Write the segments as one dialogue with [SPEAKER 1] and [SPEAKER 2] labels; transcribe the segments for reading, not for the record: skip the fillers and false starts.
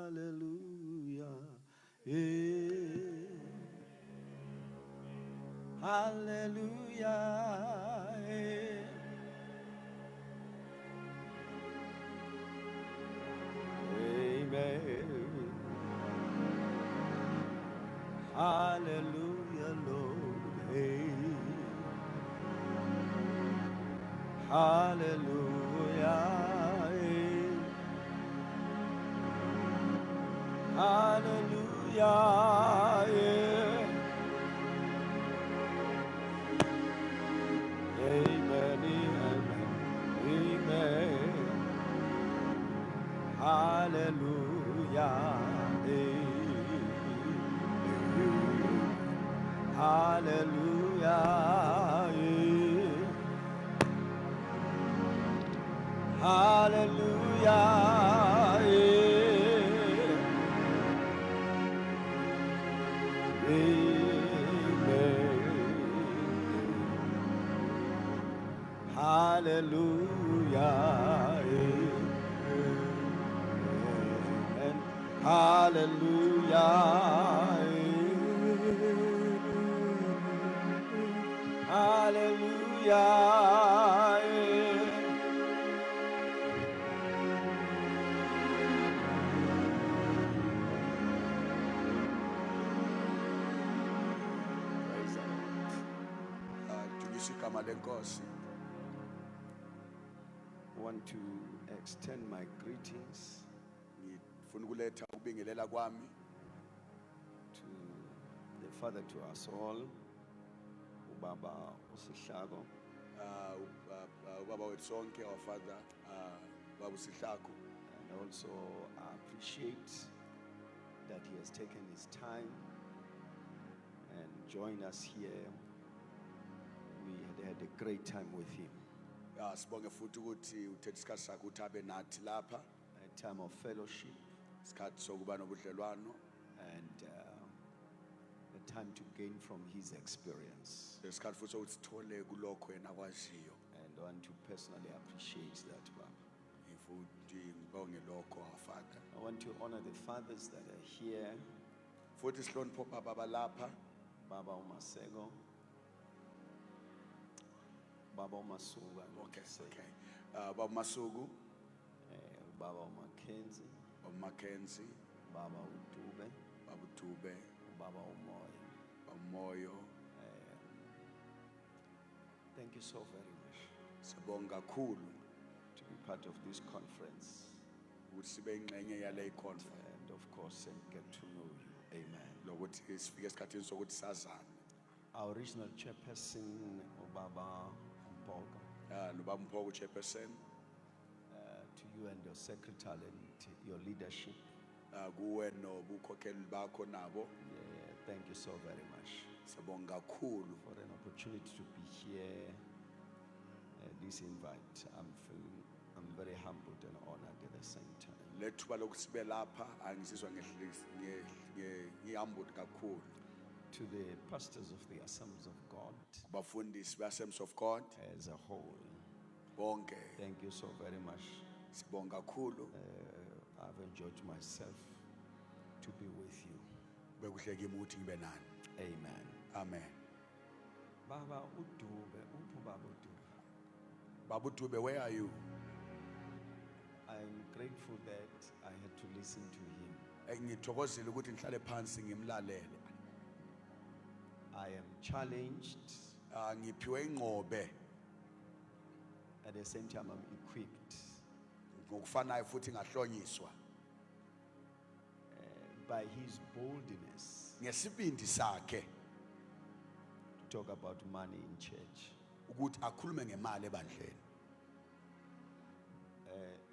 [SPEAKER 1] hallelujah. Hallelujah. Amen. Hallelujah, Lord. Hallelujah. Hallelujah. Amen. Amen. Hallelujah. Hallelujah. Hallelujah. Amen. Hallelujah. Amen. Hallelujah. Hallelujah. Praise the Lord. I want to extend my greetings
[SPEAKER 2] Ngifuna ukuletha ukubingelela kwami
[SPEAKER 1] to the Father to us all, Ubaba Usihlako,
[SPEAKER 2] ubaba wethu sonke, our father Baba Usihlako,
[SPEAKER 1] and also I appreciate that he has taken his time and joined us here. We had a great time with him,
[SPEAKER 2] sibonge futhi ukuthi uthethe isikhathi sakhe ukuthi abe nathi lapha,
[SPEAKER 1] a time of fellowship
[SPEAKER 2] isikhathi sokuba nobudlelwano
[SPEAKER 1] and a time to gain from his experience.
[SPEAKER 2] lesikhathi futhi sokuthi sithole kulokho yena akwaziyo.
[SPEAKER 1] And I want to personally appreciate that, Baba.
[SPEAKER 2] Futhi ngibonge lokho, our father.
[SPEAKER 1] I want to honor the fathers that are here,
[SPEAKER 2] Futhi sihloniphe obaba balapha,
[SPEAKER 1] Baba Umasego, Baba Umasuku, I want to say,
[SPEAKER 2] Baba Masuku,
[SPEAKER 1] Baba Umakenzi,
[SPEAKER 2] Baba Mackenzie,
[SPEAKER 1] Baba Utube,
[SPEAKER 2] Baba Tube,
[SPEAKER 1] Baba Umoya.
[SPEAKER 2] Baba Moyo.
[SPEAKER 1] Thank you so very much
[SPEAKER 2] Sibonga kakhulu
[SPEAKER 1] to be part of this conference
[SPEAKER 2] ukuthi sibe ingxenye yale conference
[SPEAKER 1] and of course and get to know you. Amen.
[SPEAKER 2] lokuthi sifike esikhathini sokuthi sazane.
[SPEAKER 1] Our original chairperson, Baba Mpogo,
[SPEAKER 2] Nobaba Mpho chairperson,
[SPEAKER 1] to you and your secretary and your leadership.
[SPEAKER 2] kuwe nobukhokheli bakho nabo.
[SPEAKER 1] Thank you so very much
[SPEAKER 2] Sibonga kakhulu
[SPEAKER 1] for an opportunity to be here. This invite, I'm very humbled and honored at the same time.
[SPEAKER 2] lethuba lokuthi sibe lapha, angizizwa ngihambule kakhulu.
[SPEAKER 1] To the pastors of the Assemblies of God
[SPEAKER 2] Abafundisi be-Assemblies of God
[SPEAKER 1] as a whole,
[SPEAKER 2] bonke
[SPEAKER 1] thank you so very much.
[SPEAKER 2] sibonga kakhulu.
[SPEAKER 1] I've enjoyed myself to be with you.
[SPEAKER 2] Bekuhle kimi ukuthi ngibe nani.
[SPEAKER 1] Amen.
[SPEAKER 2] Amen.
[SPEAKER 1] Baba Udube, uphu Baba Udube.
[SPEAKER 2] Baba Dube, where are you?
[SPEAKER 1] I'm grateful that I had to listen to him.
[SPEAKER 2] Ngithokozile ukuthi ngihlale phansi ngimlalele.
[SPEAKER 1] I am challenged.
[SPEAKER 2] Ngiphiwe ingqobe
[SPEAKER 1] At the same time, I'm equipped
[SPEAKER 2] ngokufanayo futhi ngahlonyiswa
[SPEAKER 1] by his boldness
[SPEAKER 2] ngesibindi sakhe
[SPEAKER 1] to talk about money in church.
[SPEAKER 2] ukuthi akhulume ngemali ebandleni.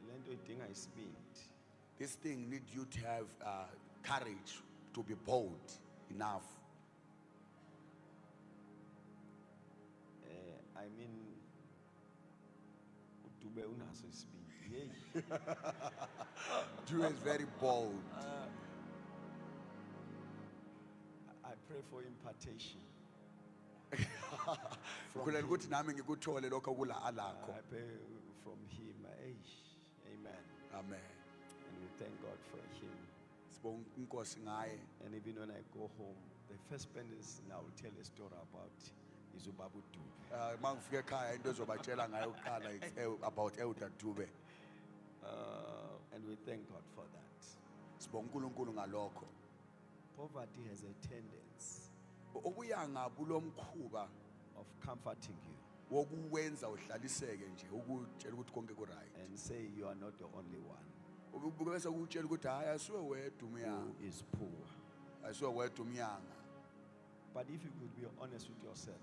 [SPEAKER 1] Lento idinga isibindi.
[SPEAKER 2] This thing need you to have courage to be bold enough.
[SPEAKER 1] I mean, Udube unaso isibindi. Yey.
[SPEAKER 2] Dube is very bold.
[SPEAKER 1] I pray for impartation.
[SPEAKER 2] Ukulela ukuthi nami ngikuthole lokho kula alakho.
[SPEAKER 1] I pray from him. Amen.
[SPEAKER 2] Amen.
[SPEAKER 1] And we thank God for him.
[SPEAKER 2] sibonga inkosi ngaye.
[SPEAKER 1] And even when I go home, the first person I will tell a story about is Ubabu Dube.
[SPEAKER 2] Mangifika ekhaya into ezobatshela ngayo kuqala about Elder Dube.
[SPEAKER 1] And we thank God for that.
[SPEAKER 2] Sibonga uNkulunkulu ngalokho.
[SPEAKER 1] Poverty has a tendency
[SPEAKER 2] Ubuyanga bulomkhuba
[SPEAKER 1] of comforting you
[SPEAKER 2] wokuwenza uhlaliseke nje ukutshela ukuthi konke ku-right.
[SPEAKER 1] and say you are not the only one
[SPEAKER 2] Bese ukutshela ukuthi hayi asiwe wedwa umyanga,
[SPEAKER 1] who is poor.
[SPEAKER 2] asiwe wedwa umyanga.
[SPEAKER 1] But if you could be honest with yourself,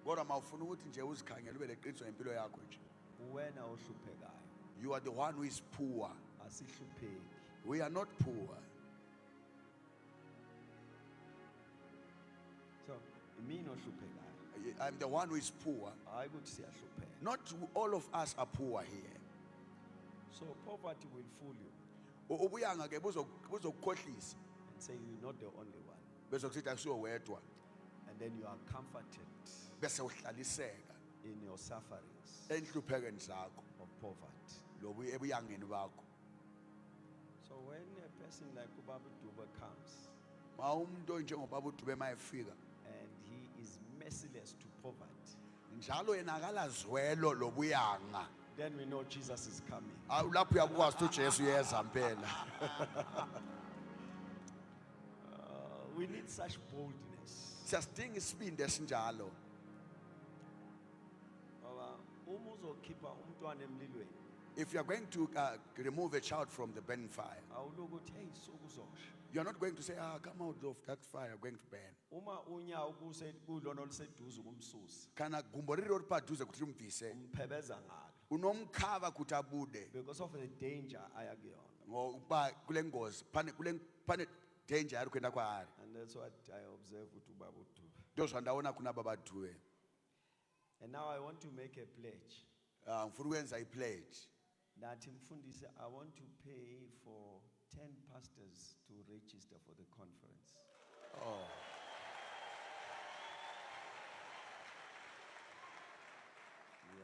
[SPEAKER 2] Kodwa mawufuna ukuthi nje uzikhangele ube leqiniso ngempilo yakho nje.
[SPEAKER 1] wena ohluphekayo,
[SPEAKER 2] You are the one who is poor.
[SPEAKER 1] asihlupheki.
[SPEAKER 2] We are not poor.
[SPEAKER 1] So, mina ohluphekayo,
[SPEAKER 2] I'm the one who is poor.
[SPEAKER 1] hayi ukuthi siyahlupheka.
[SPEAKER 2] Not all of us are poor here.
[SPEAKER 1] So poverty will fool you
[SPEAKER 2] Ubuyanga ke buzokukhohlisa.
[SPEAKER 1] and say you're not the only one.
[SPEAKER 2] Bese kusithi asiwe wedwa.
[SPEAKER 1] And then you are comforted
[SPEAKER 2] Bese uhlaliseka
[SPEAKER 1] in your sufferings
[SPEAKER 2] enhluphekweni zakho
[SPEAKER 1] of poverty.
[SPEAKER 2] lobu ebuyangeni bakho.
[SPEAKER 1] So when a person like Ubabu Dube comes
[SPEAKER 2] Ma umuntu njengobaba uDube mayefika
[SPEAKER 1] and he is merciless to poverty,
[SPEAKER 2] njalo yenakala zwelo lobuyanga.
[SPEAKER 1] then we know Jesus is coming.
[SPEAKER 2] Lapho uyakwazi ukuthi uJesu uyeza impela.
[SPEAKER 1] We need such boldness.
[SPEAKER 2] Siyasidinga isibindi esinjalo.
[SPEAKER 1] Ngoba uma uzokhipha umntwana emlilweni,
[SPEAKER 2] If you are going to remove a child from the burning fire,
[SPEAKER 1] awuloku uthi hey sokuzosha.
[SPEAKER 2] you are not going to say, come out of that fire, going to burn.
[SPEAKER 1] Uma unyawo kulona oluseduze kumsusa,
[SPEAKER 2] Kana gumboriri ori paduze kuti umvise.
[SPEAKER 1] umphebeza ngalo
[SPEAKER 2] Unomkhava kuti abude.
[SPEAKER 1] because of the danger ayakuyona.
[SPEAKER 2] Ngoba kule ngozi pane danger ari kwenda kwaari.
[SPEAKER 1] And that's what I observe with Ubabu Dube.
[SPEAKER 2] Ndozvandaona kuna baba Dube.
[SPEAKER 1] And now I want to make a pledge.
[SPEAKER 2] Ngifuna ukwenza i-pledge.
[SPEAKER 1] Nathi mfundisi, I want to pay for 10 pastors to register for the conference.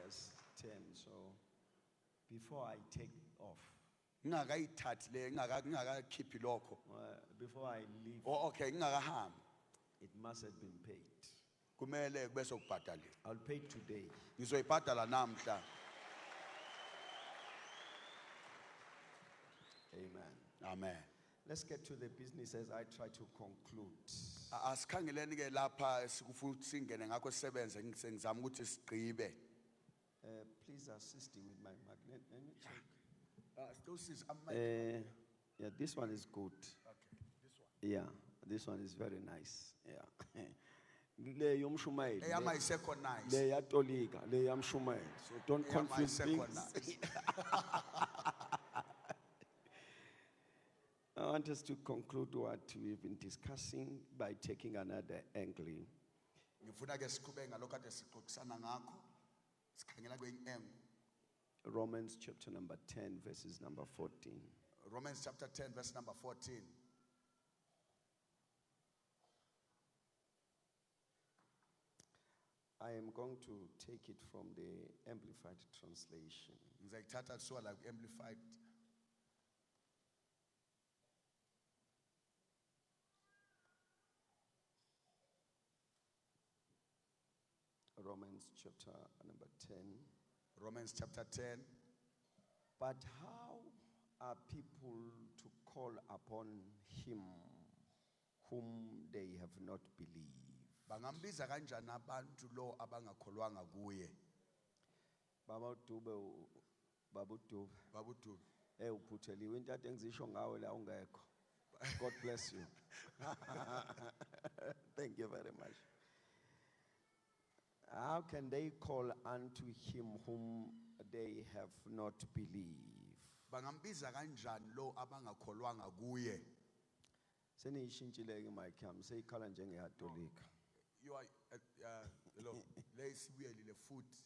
[SPEAKER 1] Yes, 10. So before I take off,
[SPEAKER 2] Ngingakayithathi le ngingakakhiphi lokho.
[SPEAKER 1] before I leave,
[SPEAKER 2] Okay, ngingakahambi.
[SPEAKER 1] it must have been paid.
[SPEAKER 2] Kumele kube sokubhadala.
[SPEAKER 1] I'll pay today.
[SPEAKER 2] Ngizoyibhadala namhla.
[SPEAKER 1] Amen.
[SPEAKER 2] Amen.
[SPEAKER 1] Let's get to the business as I try to conclude.
[SPEAKER 2] Asikhangeleni ke lapha sikufuna ukuthi singene ngakho sisebenze ngizama ukuthi sigqibe.
[SPEAKER 1] Please assist me with my magnet. Let me check. Yeah, this one is good.
[SPEAKER 2] Okay, this one.
[SPEAKER 1] Yeah, this one is very nice. Yeah. Le yomshumayeli,
[SPEAKER 2] Eyama isekho nice.
[SPEAKER 1] le yatolika, le yamshumayeli. So don't
[SPEAKER 2] Eyama
[SPEAKER 1] confuse
[SPEAKER 2] isekho
[SPEAKER 1] things.
[SPEAKER 2] nice.
[SPEAKER 1] I want us to conclude what we've been discussing by taking another angle.
[SPEAKER 2] Ngifuna ke siqhubeke ngalokho ade sixoxisana ngakho. Sikhangela kwenye engo.
[SPEAKER 1] Romans chapter number 10, verses number 14.
[SPEAKER 2] Romans chapter 10 verse number 14.
[SPEAKER 1] I am going to take it from the Amplified Translation.
[SPEAKER 2] Ngizayithatha kusuka la amplified.
[SPEAKER 1] Romans chapter number 10.
[SPEAKER 2] Romans chapter 10.
[SPEAKER 1] But how are people to call upon him whom they have not believed?
[SPEAKER 2] Bangambiza kanjani abantu lo abangakholwanga kuye?
[SPEAKER 1] Baba Dube, Babu Dube,
[SPEAKER 2] Babu Dube.
[SPEAKER 1] uphutheliwe into ade ngizisho ngawe la ungekho. God bless you. Thank you very much. How can they call unto him whom they have not believed?
[SPEAKER 2] Bangambiza kanjani lo abangakholwanga kuye?
[SPEAKER 1] Seniyishintshile ke mic yami seyikhala njengeyatolika.
[SPEAKER 2] You are lo lesibuyelile futhi.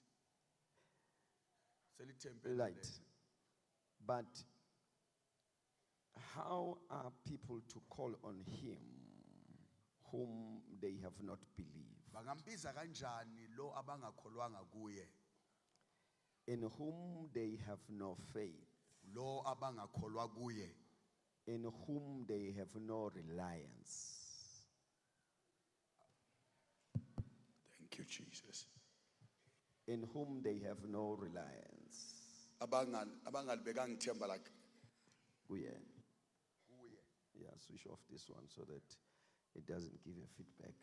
[SPEAKER 2] Selithempele.
[SPEAKER 1] Right. But how are people to call on him whom they have not believed?
[SPEAKER 2] Bangambiza kanjani lo abangakholwanga kuye?
[SPEAKER 1] In whom they have no faith.
[SPEAKER 2] Lo abangakholwa kuye.
[SPEAKER 1] in whom they have no reliance.
[SPEAKER 2] Thank you, Jesus.
[SPEAKER 1] In whom they have no reliance.
[SPEAKER 2] Abangalibekanga ithemba lakhe.
[SPEAKER 1] Kuye. Yeah, switch off this one so that it doesn't give a feedback.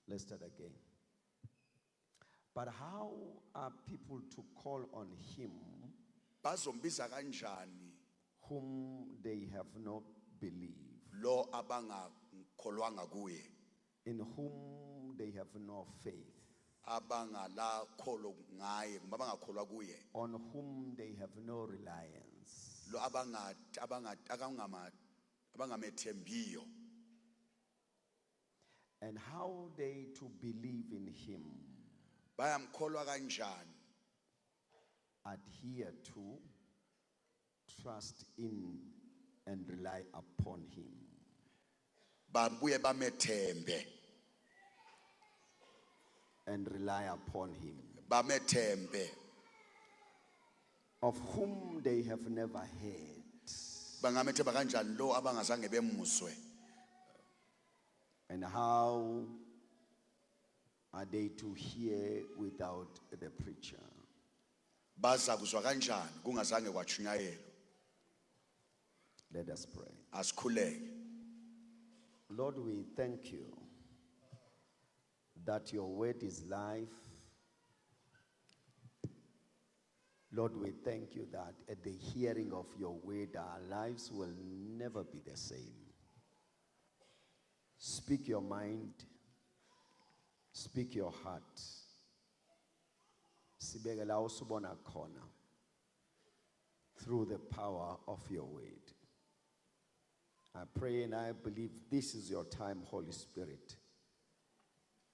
[SPEAKER 1] Let's start again. But how are people to call on him
[SPEAKER 2] Bazombiza kanjani
[SPEAKER 1] whom they have not believed,
[SPEAKER 2] lo abangakholwanga kuye,
[SPEAKER 1] in whom they have no faith,
[SPEAKER 2] abangala kholo ngaye, kumbe abangakholwa kuye,
[SPEAKER 1] on whom they have no reliance?
[SPEAKER 2] lo abangamethembiyo?
[SPEAKER 1] And how they to believe in him,
[SPEAKER 2] Bayamkholwa kanjani?
[SPEAKER 1] adhere to, trust in, and rely upon him.
[SPEAKER 2] Babuye bamethembe,
[SPEAKER 1] And rely upon him,
[SPEAKER 2] bamethembe,
[SPEAKER 1] of whom they have never heard.
[SPEAKER 2] bangamethemba kanjani lo abangazange bemuzwe?
[SPEAKER 1] And how are they to hear without the preacher?
[SPEAKER 2] Baza kuzwa kanjani kungazange kwachunyayelwa?
[SPEAKER 1] Let us pray.
[SPEAKER 2] Asikhuleke.
[SPEAKER 1] Lord, we thank you that your word is life. Lord, we thank you that at the hearing of your word, our lives will never be the same. Speak your mind, speak your heart. Sibekela usubona khona through the power of your word. I pray and I believe this is your time, Holy Spirit.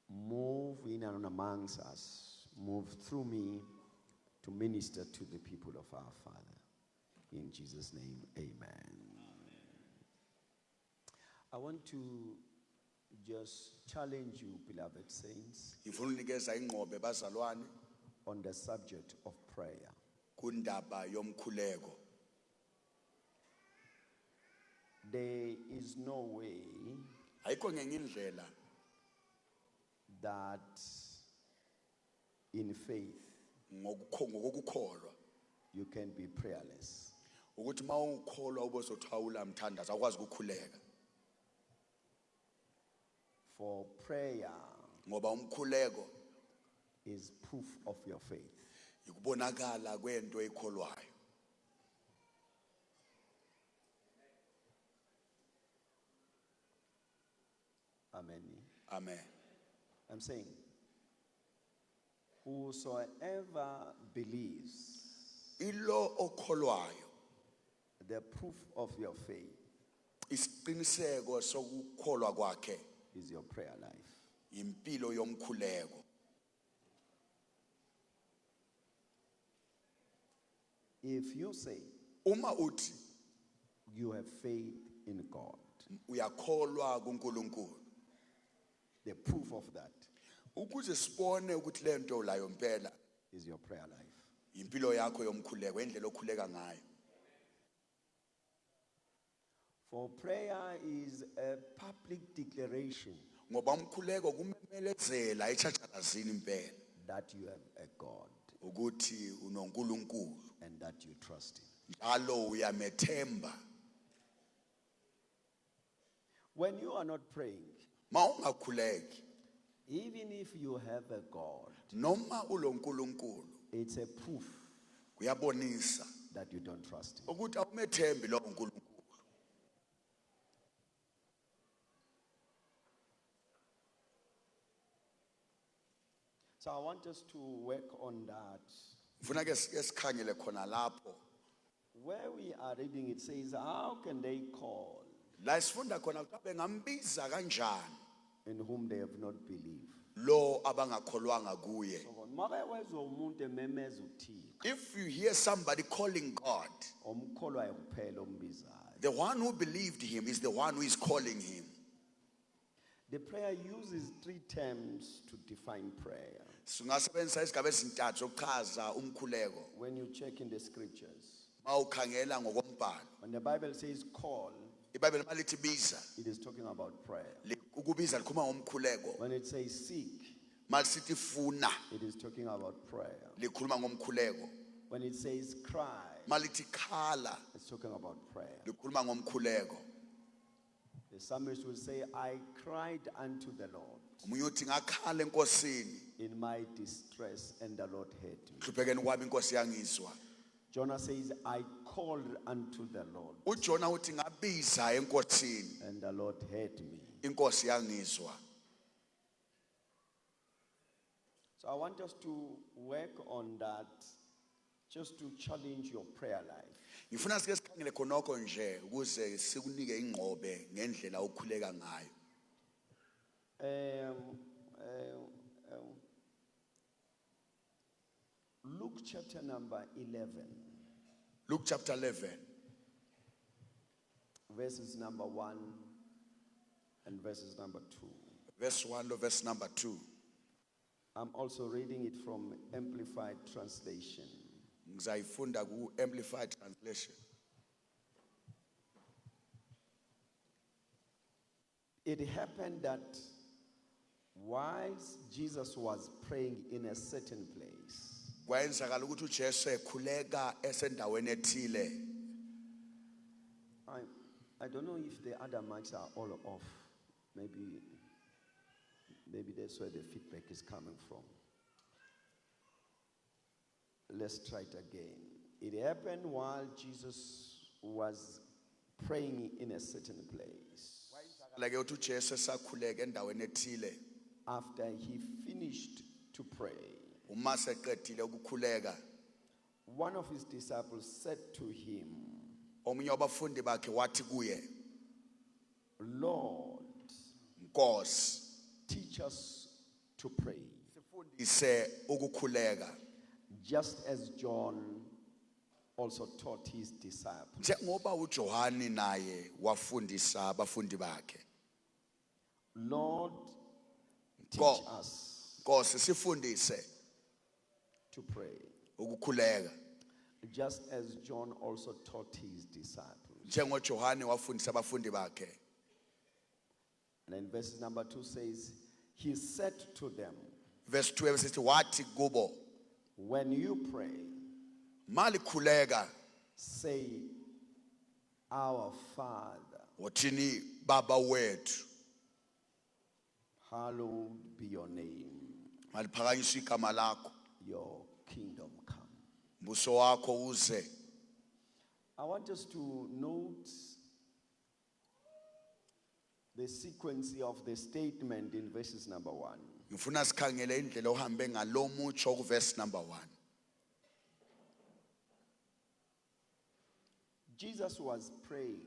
[SPEAKER 1] Move in and amongst us. Move through me to minister to the people of our Father. In Jesus' name, amen. I want to just challenge you, beloved saints,
[SPEAKER 2] Ngifuna unikeza ingqobe bazalwane
[SPEAKER 1] on the subject of prayer.
[SPEAKER 2] kundaba yomkhuleko.
[SPEAKER 1] There is no way
[SPEAKER 2] Ayikho ngenye indlela
[SPEAKER 1] that in faith
[SPEAKER 2] ngokukholwa
[SPEAKER 1] you can be prayerless.
[SPEAKER 2] ukuthi mawukholwa ubozothawula mthandazo akwazi ukukhuleka,
[SPEAKER 1] For prayer
[SPEAKER 2] ngoba umkhuleko
[SPEAKER 1] is proof of your faith.
[SPEAKER 2] ikubonakala kwento ekholwayo.
[SPEAKER 1] Amen.
[SPEAKER 2] Amen.
[SPEAKER 1] I'm saying, whosoever believes,
[SPEAKER 2] Ilo okholwayo,
[SPEAKER 1] the proof of your faith
[SPEAKER 2] isiqiniseko sokukholwa kwakhe
[SPEAKER 1] is your prayer life.
[SPEAKER 2] impilo yomkhuleko.
[SPEAKER 1] If you say
[SPEAKER 2] Uma uthi
[SPEAKER 1] you have faith in God,
[SPEAKER 2] uyakholwa kuNkulunkulu,
[SPEAKER 1] the proof of that
[SPEAKER 2] ukuze sibone ukuthi lento la yompela
[SPEAKER 1] is your prayer life.
[SPEAKER 2] impilo yakho yomkhuleko, indlela okhuleka ngayo.
[SPEAKER 1] For prayer is a public declaration
[SPEAKER 2] Ngoba umkhuleko kumemelezela echatshalazini impela
[SPEAKER 1] that you have a God
[SPEAKER 2] ukuthi unoNkulunkulu
[SPEAKER 1] and that you trust him.
[SPEAKER 2] njalo uyamethemba.
[SPEAKER 1] When you are not praying,
[SPEAKER 2] Mawungakhuleki
[SPEAKER 1] even if you have a God,
[SPEAKER 2] noma uloNkulunkulu,
[SPEAKER 1] it's a proof
[SPEAKER 2] kuyabonisa
[SPEAKER 1] that you don't trust him.
[SPEAKER 2] ukuthi awumethembi lo uNkulunkulu.
[SPEAKER 1] So I want us to work on that.
[SPEAKER 2] Ngifuna ke sikhangele khona lapho.
[SPEAKER 1] Where we are reading, it says, how can they call
[SPEAKER 2] La sifunda khona ukuthi bengambiza kanjani
[SPEAKER 1] in whom they have not believed?
[SPEAKER 2] lo abangakholwanga kuye.
[SPEAKER 1] Makayezwa umuntu ememeza uThixo,
[SPEAKER 2] If you hear somebody calling God,
[SPEAKER 1] omkholwayo kuphela ombizayo.
[SPEAKER 2] the one who believed him is the one who is calling him.
[SPEAKER 1] The prayer uses three terms to define prayer.
[SPEAKER 2] Singasebenzisa izigaba ezintathu ukuchaza umkhuleko.
[SPEAKER 1] When you check in the scriptures,
[SPEAKER 2] Mawukhangela ngokombhalo.
[SPEAKER 1] When the Bible says call,
[SPEAKER 2] iBhayibheli malithi biza,
[SPEAKER 1] it is talking about prayer.
[SPEAKER 2] ukubiza likhuluma ngomkhuleko.
[SPEAKER 1] When it says seek,
[SPEAKER 2] Masithi funa,
[SPEAKER 1] it is talking about prayer.
[SPEAKER 2] likhuluma ngomkhuleko.
[SPEAKER 1] When it says cry,
[SPEAKER 2] Malithi khala,
[SPEAKER 1] it's talking about prayer.
[SPEAKER 2] likhuluma ngomkhuleko.
[SPEAKER 1] The psalmist will say, I cried unto the Lord
[SPEAKER 2] Omunye uthi ngakhala enkosini,
[SPEAKER 1] in my distress, and the Lord heard me.
[SPEAKER 2] hluphekeni kwami inkosi yangizwa.
[SPEAKER 1] Jonah says, I called unto the Lord,
[SPEAKER 2] uJona uthi ngabiza enkosini,
[SPEAKER 1] and the Lord heard me.
[SPEAKER 2] inkosi yangizwa.
[SPEAKER 1] So I want us to work on that, just to challenge your prayer life.
[SPEAKER 2] Ngifuna sike sikhangele khonokho nje ukuze sikunike ingqobe ngendlela okhuleka ngayo.
[SPEAKER 1] Luke chapter number 11,
[SPEAKER 2] Luke chapter 11,
[SPEAKER 1] verses number 1 and verses number 2.
[SPEAKER 2] verse 1 to verse number 2.
[SPEAKER 1] I'm also reading it from Amplified Translation.
[SPEAKER 2] Ngizayifunda ku Amplified Translation.
[SPEAKER 1] It happened that whilst Jesus was praying in a certain place,
[SPEAKER 2] Kwayenzakala ukuthi uJesu ekhuleka esendaweni ethile.
[SPEAKER 1] I don't know if the other mics are all off. Maybe that's where the feedback is coming from. Let's try it again. It happened while Jesus was praying in a certain place.
[SPEAKER 2] Like uthi uJesu esakhuleka endaweni ethile,
[SPEAKER 1] After he finished to pray,
[SPEAKER 2] uma seqedile ukukhuleka,
[SPEAKER 1] one of his disciples said to him,
[SPEAKER 2] omunye wabafundi bakhe wathi kuye,
[SPEAKER 1] Lord,
[SPEAKER 2] Nkosi,
[SPEAKER 1] teach us to pray,
[SPEAKER 2] ise ukukhuleka,
[SPEAKER 1] just as John also taught his disciples.
[SPEAKER 2] njengoba uJohani naye wafundisa abafundi bakhe.
[SPEAKER 1] Lord, teach
[SPEAKER 2] Nko-
[SPEAKER 1] us
[SPEAKER 2] Nkosi sifundise
[SPEAKER 1] to pray,
[SPEAKER 2] ukukhuleka,
[SPEAKER 1] just as John also taught his disciples.
[SPEAKER 2] njengoJohani wafundisa abafundi bakhe.
[SPEAKER 1] And then verse number 2 says, he said to them,
[SPEAKER 2] Verse 12 says wathi kubo,
[SPEAKER 1] when you pray,
[SPEAKER 2] malikhuleka
[SPEAKER 1] say, our Father,
[SPEAKER 2] wothini baba wethu,
[SPEAKER 1] hallowed be your name,
[SPEAKER 2] maliphakanyiswe igama lakho,
[SPEAKER 1] your kingdom come.
[SPEAKER 2] mbuso wakho uze.
[SPEAKER 1] I want us to note the sequence of the statement in verses number 1.
[SPEAKER 2] Ngifuna sikhangele indlela ohambe ngalomutsho ku verse number 1.
[SPEAKER 1] Jesus was praying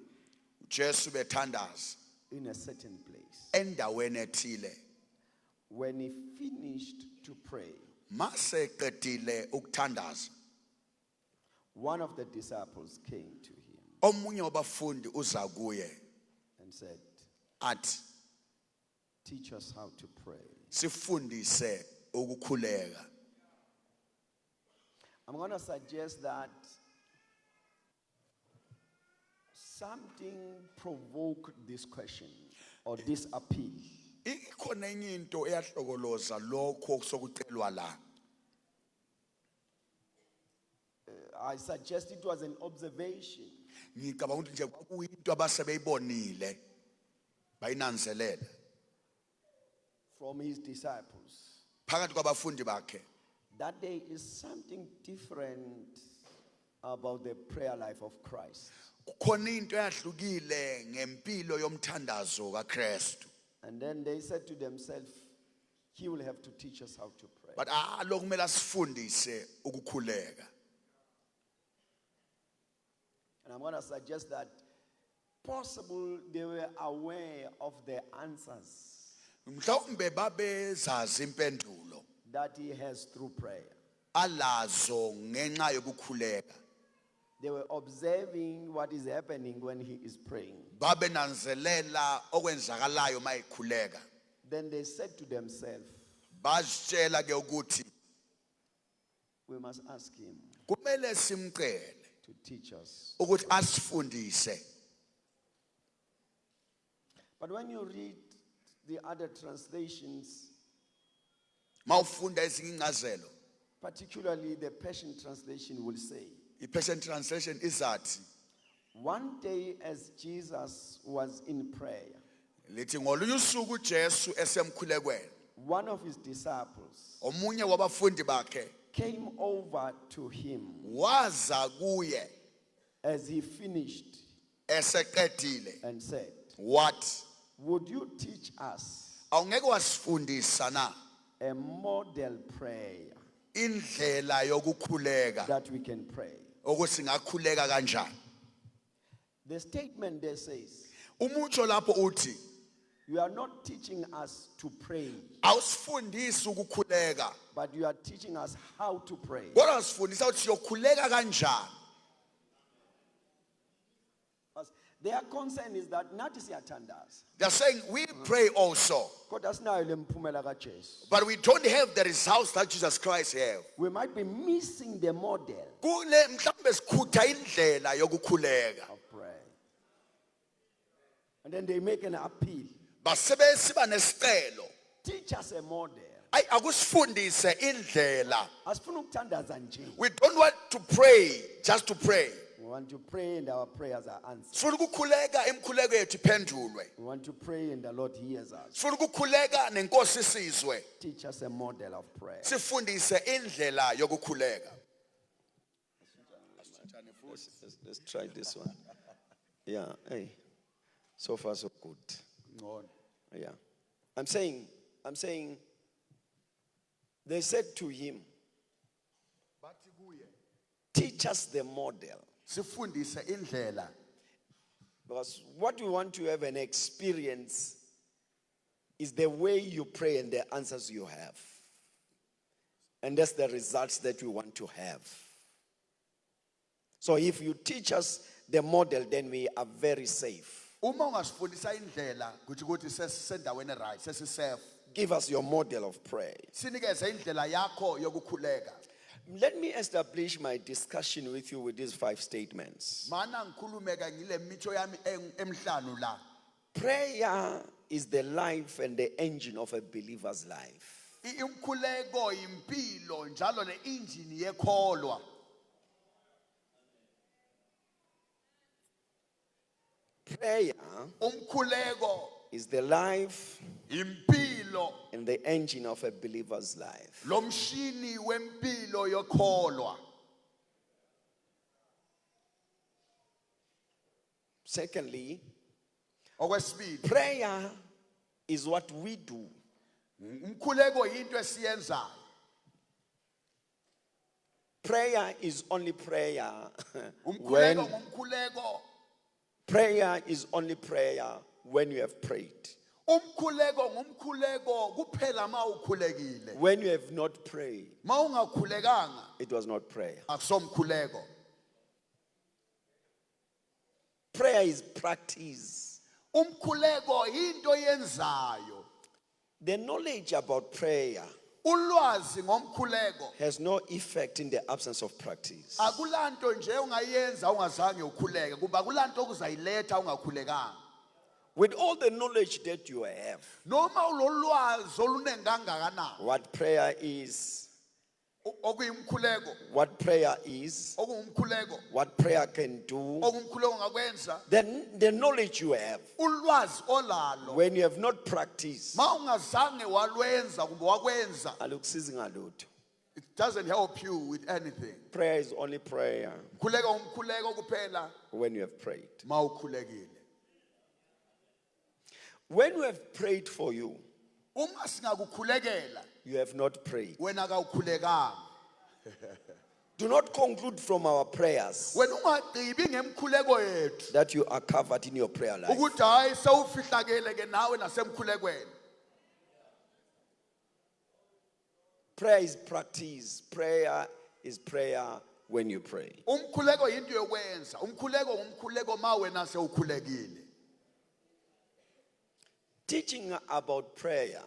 [SPEAKER 2] uJesu bethandaza
[SPEAKER 1] in a certain place.
[SPEAKER 2] endaweni ethile.
[SPEAKER 1] When he finished to pray,
[SPEAKER 2] Mase qedile ukuthandaza,
[SPEAKER 1] one of the disciples came to him
[SPEAKER 2] omunye wabafundi uza kuye
[SPEAKER 1] and said,
[SPEAKER 2] athi,
[SPEAKER 1] teach us how to pray.
[SPEAKER 2] sifundise ukukhuleka.
[SPEAKER 1] I'm going to suggest that something provoked this question or this appeal.
[SPEAKER 2] Ikhona enye into eyahlokoloza lokho sokucelwa la.
[SPEAKER 1] I suggest it was an observation
[SPEAKER 2] Ngicabanga ukuthi nje kwakuyinto abasebeyibonile bayinanzelele
[SPEAKER 1] from his disciples
[SPEAKER 2] phakathi kwabafundi bakhe.
[SPEAKER 1] that there is something different about the prayer life of Christ.
[SPEAKER 2] Kukhona into eyahlukile ngempilo yomthandazo kaKristu.
[SPEAKER 1] And then they said to themselves, he will have to teach us how to pray.
[SPEAKER 2] But lo kumele asifundise ukukhuleka.
[SPEAKER 1] And I'm going to suggest that possible they were aware of the answers
[SPEAKER 2] Mhlawumbe babezazi impendulo
[SPEAKER 1] that he has through prayer.
[SPEAKER 2] alazo ngenxa yokukhuleka.
[SPEAKER 1] They were observing what is happening when he is praying.
[SPEAKER 2] Babenanzelela okwenzakalayo mayikhuleka.
[SPEAKER 1] Then they said to themselves,
[SPEAKER 2] Bazitshela ke ukuthi
[SPEAKER 1] we must ask him
[SPEAKER 2] kumele simcele
[SPEAKER 1] to teach us.
[SPEAKER 2] ukuthi asifundise.
[SPEAKER 1] But when you read the other translations,
[SPEAKER 2] Mawufunda ezinye incazelo,
[SPEAKER 1] particularly the Passion Translation will say,
[SPEAKER 2] iPassion Translation izathi
[SPEAKER 1] one day as Jesus was in prayer,
[SPEAKER 2] lithi ngolunye usuku uJesu esemkhulekweni,
[SPEAKER 1] one of his disciples
[SPEAKER 2] omunye wabafundi bakhe
[SPEAKER 1] came over to him
[SPEAKER 2] waza kuye
[SPEAKER 1] as he finished
[SPEAKER 2] eseqedile
[SPEAKER 1] and said,
[SPEAKER 2] wathi,
[SPEAKER 1] would you teach us
[SPEAKER 2] awungeke wasifundisa na
[SPEAKER 1] a model prayer
[SPEAKER 2] indlela yokukhuleka
[SPEAKER 1] that we can pray?
[SPEAKER 2] ukuthi singakhuleka kanjani?
[SPEAKER 1] The statement there says,
[SPEAKER 2] Umutsho lapho uthi
[SPEAKER 1] you are not teaching us to pray,
[SPEAKER 2] awusifundisi ukukhuleka,
[SPEAKER 1] but you are teaching us how to pray.
[SPEAKER 2] kodwa usifundisa ukuthi siyokhuleka kanjani.
[SPEAKER 1] Because their concern is that nathi siyathandaza,
[SPEAKER 2] They're saying we pray also,
[SPEAKER 1] kodwa sinayo le mphumela kaJesu.
[SPEAKER 2] but we don't have the results that Jesus Christ have.
[SPEAKER 1] We might be missing the model
[SPEAKER 2] Kule mhlambe sikhutha indlela yokukhuleka.
[SPEAKER 1] of prayer. And then they make an appeal.
[SPEAKER 2] Basebesiba nesicelo.
[SPEAKER 1] Teach us a model.
[SPEAKER 2] Ay akusifundise indlela.
[SPEAKER 1] Asifuna ukuthandaza nje.
[SPEAKER 2] We don't want to pray just to pray.
[SPEAKER 1] We want to pray and our prayers are answered.
[SPEAKER 2] Sifuna ukukhuleka imkhuleko yethu iphendulwe.
[SPEAKER 1] We want to pray and the Lord hears us.
[SPEAKER 2] Sifuna ukukhuleka nenkosi isizwe.
[SPEAKER 1] Teach us a model of prayer.
[SPEAKER 2] Sifundise indlela yokukhuleka.
[SPEAKER 1] Let's try this one. Yeah, hey. So far so good. Yeah. I'm saying, they said to him, teach us the model.
[SPEAKER 2] Sifundise indlela.
[SPEAKER 1] Because what we want to have an experience is the way you pray and the answers you have. And that's the results that we want to have. So if you teach us the model, then we are very safe.
[SPEAKER 2] Uma ungasifundisa indlela kuthi ukuthi sesisendaweni right, sesisafe.
[SPEAKER 1] Give us your model of prayer.
[SPEAKER 2] Sinikeze indlela yakho yokukhuleka.
[SPEAKER 1] Let me establish my discussion with you with these 5 statements.
[SPEAKER 2] Mana ngikhulume ka ngile mitho yami emhlanu la.
[SPEAKER 1] Prayer is the life and the engine of a believer's life.
[SPEAKER 2] Umkhuleko impilo njalo le engine yekholwa.
[SPEAKER 1] Prayer
[SPEAKER 2] Umkhuleko
[SPEAKER 1] is the life
[SPEAKER 2] impilo
[SPEAKER 1] and the engine of a believer's life.
[SPEAKER 2] lo mshini wempilo yekholwa.
[SPEAKER 1] Secondly,
[SPEAKER 2] Okwesibili,
[SPEAKER 1] prayer is what we do.
[SPEAKER 2] umkhuleko into esiyenzayo.
[SPEAKER 1] Prayer is only prayer
[SPEAKER 2] Umkhuleko
[SPEAKER 1] when
[SPEAKER 2] ngumkhuleko.
[SPEAKER 1] prayer is only prayer when you have prayed.
[SPEAKER 2] Umkhuleko ngumkhuleko kuphela ma ukhulekile.
[SPEAKER 1] When you have not prayed,
[SPEAKER 2] Ma ungakhulekanga
[SPEAKER 1] it was not prayer.
[SPEAKER 2] akusomkhuleko.
[SPEAKER 1] Prayer is practice.
[SPEAKER 2] Umkhuleko into yenzayo.
[SPEAKER 1] The knowledge about prayer
[SPEAKER 2] Ulwazi ngomkhuleko
[SPEAKER 1] has no effect in the absence of practice.
[SPEAKER 2] akulanto nje ungayenza ungazange ukhuleke kuba kulanto okuzayiletha ungakhulekanga.
[SPEAKER 1] With all the knowledge that you have,
[SPEAKER 2] Noma ulolwazi olunengangakanani
[SPEAKER 1] what prayer is,
[SPEAKER 2] okuyimkhuleko,
[SPEAKER 1] what prayer is,
[SPEAKER 2] okungumkhuleko,
[SPEAKER 1] what prayer can do,
[SPEAKER 2] okungumkhuleko ngakwenza,
[SPEAKER 1] then the knowledge you have,
[SPEAKER 2] ulwazi olalo
[SPEAKER 1] when you have not practiced,
[SPEAKER 2] ma ungazange walwenza kumbe wakwenza,
[SPEAKER 1] alukusizi ngalutho.
[SPEAKER 2] it doesn't help you with anything.
[SPEAKER 1] Prayer is only prayer
[SPEAKER 2] Umkhuleko umkhuleko kuphela
[SPEAKER 1] when you have prayed.
[SPEAKER 2] ma ukhulekile.
[SPEAKER 1] When you have prayed for you,
[SPEAKER 2] Uma singakukhulekela
[SPEAKER 1] you have not prayed.
[SPEAKER 2] wena kawukhulekanga.
[SPEAKER 1] Do not conclude from our prayers
[SPEAKER 2] Wena ungagqibi ngemkhuleko yethu
[SPEAKER 1] that you are covered in your prayer life.
[SPEAKER 2] ukuthi hayi sewufihlakele ke nawe nasemkhulekweni.
[SPEAKER 1] Prayer is practice. Prayer is prayer when you pray.
[SPEAKER 2] Umkhuleko into yokwenza. Umkhuleko ngumkhuleko ma wena sewukhulekile.
[SPEAKER 1] Teaching about prayer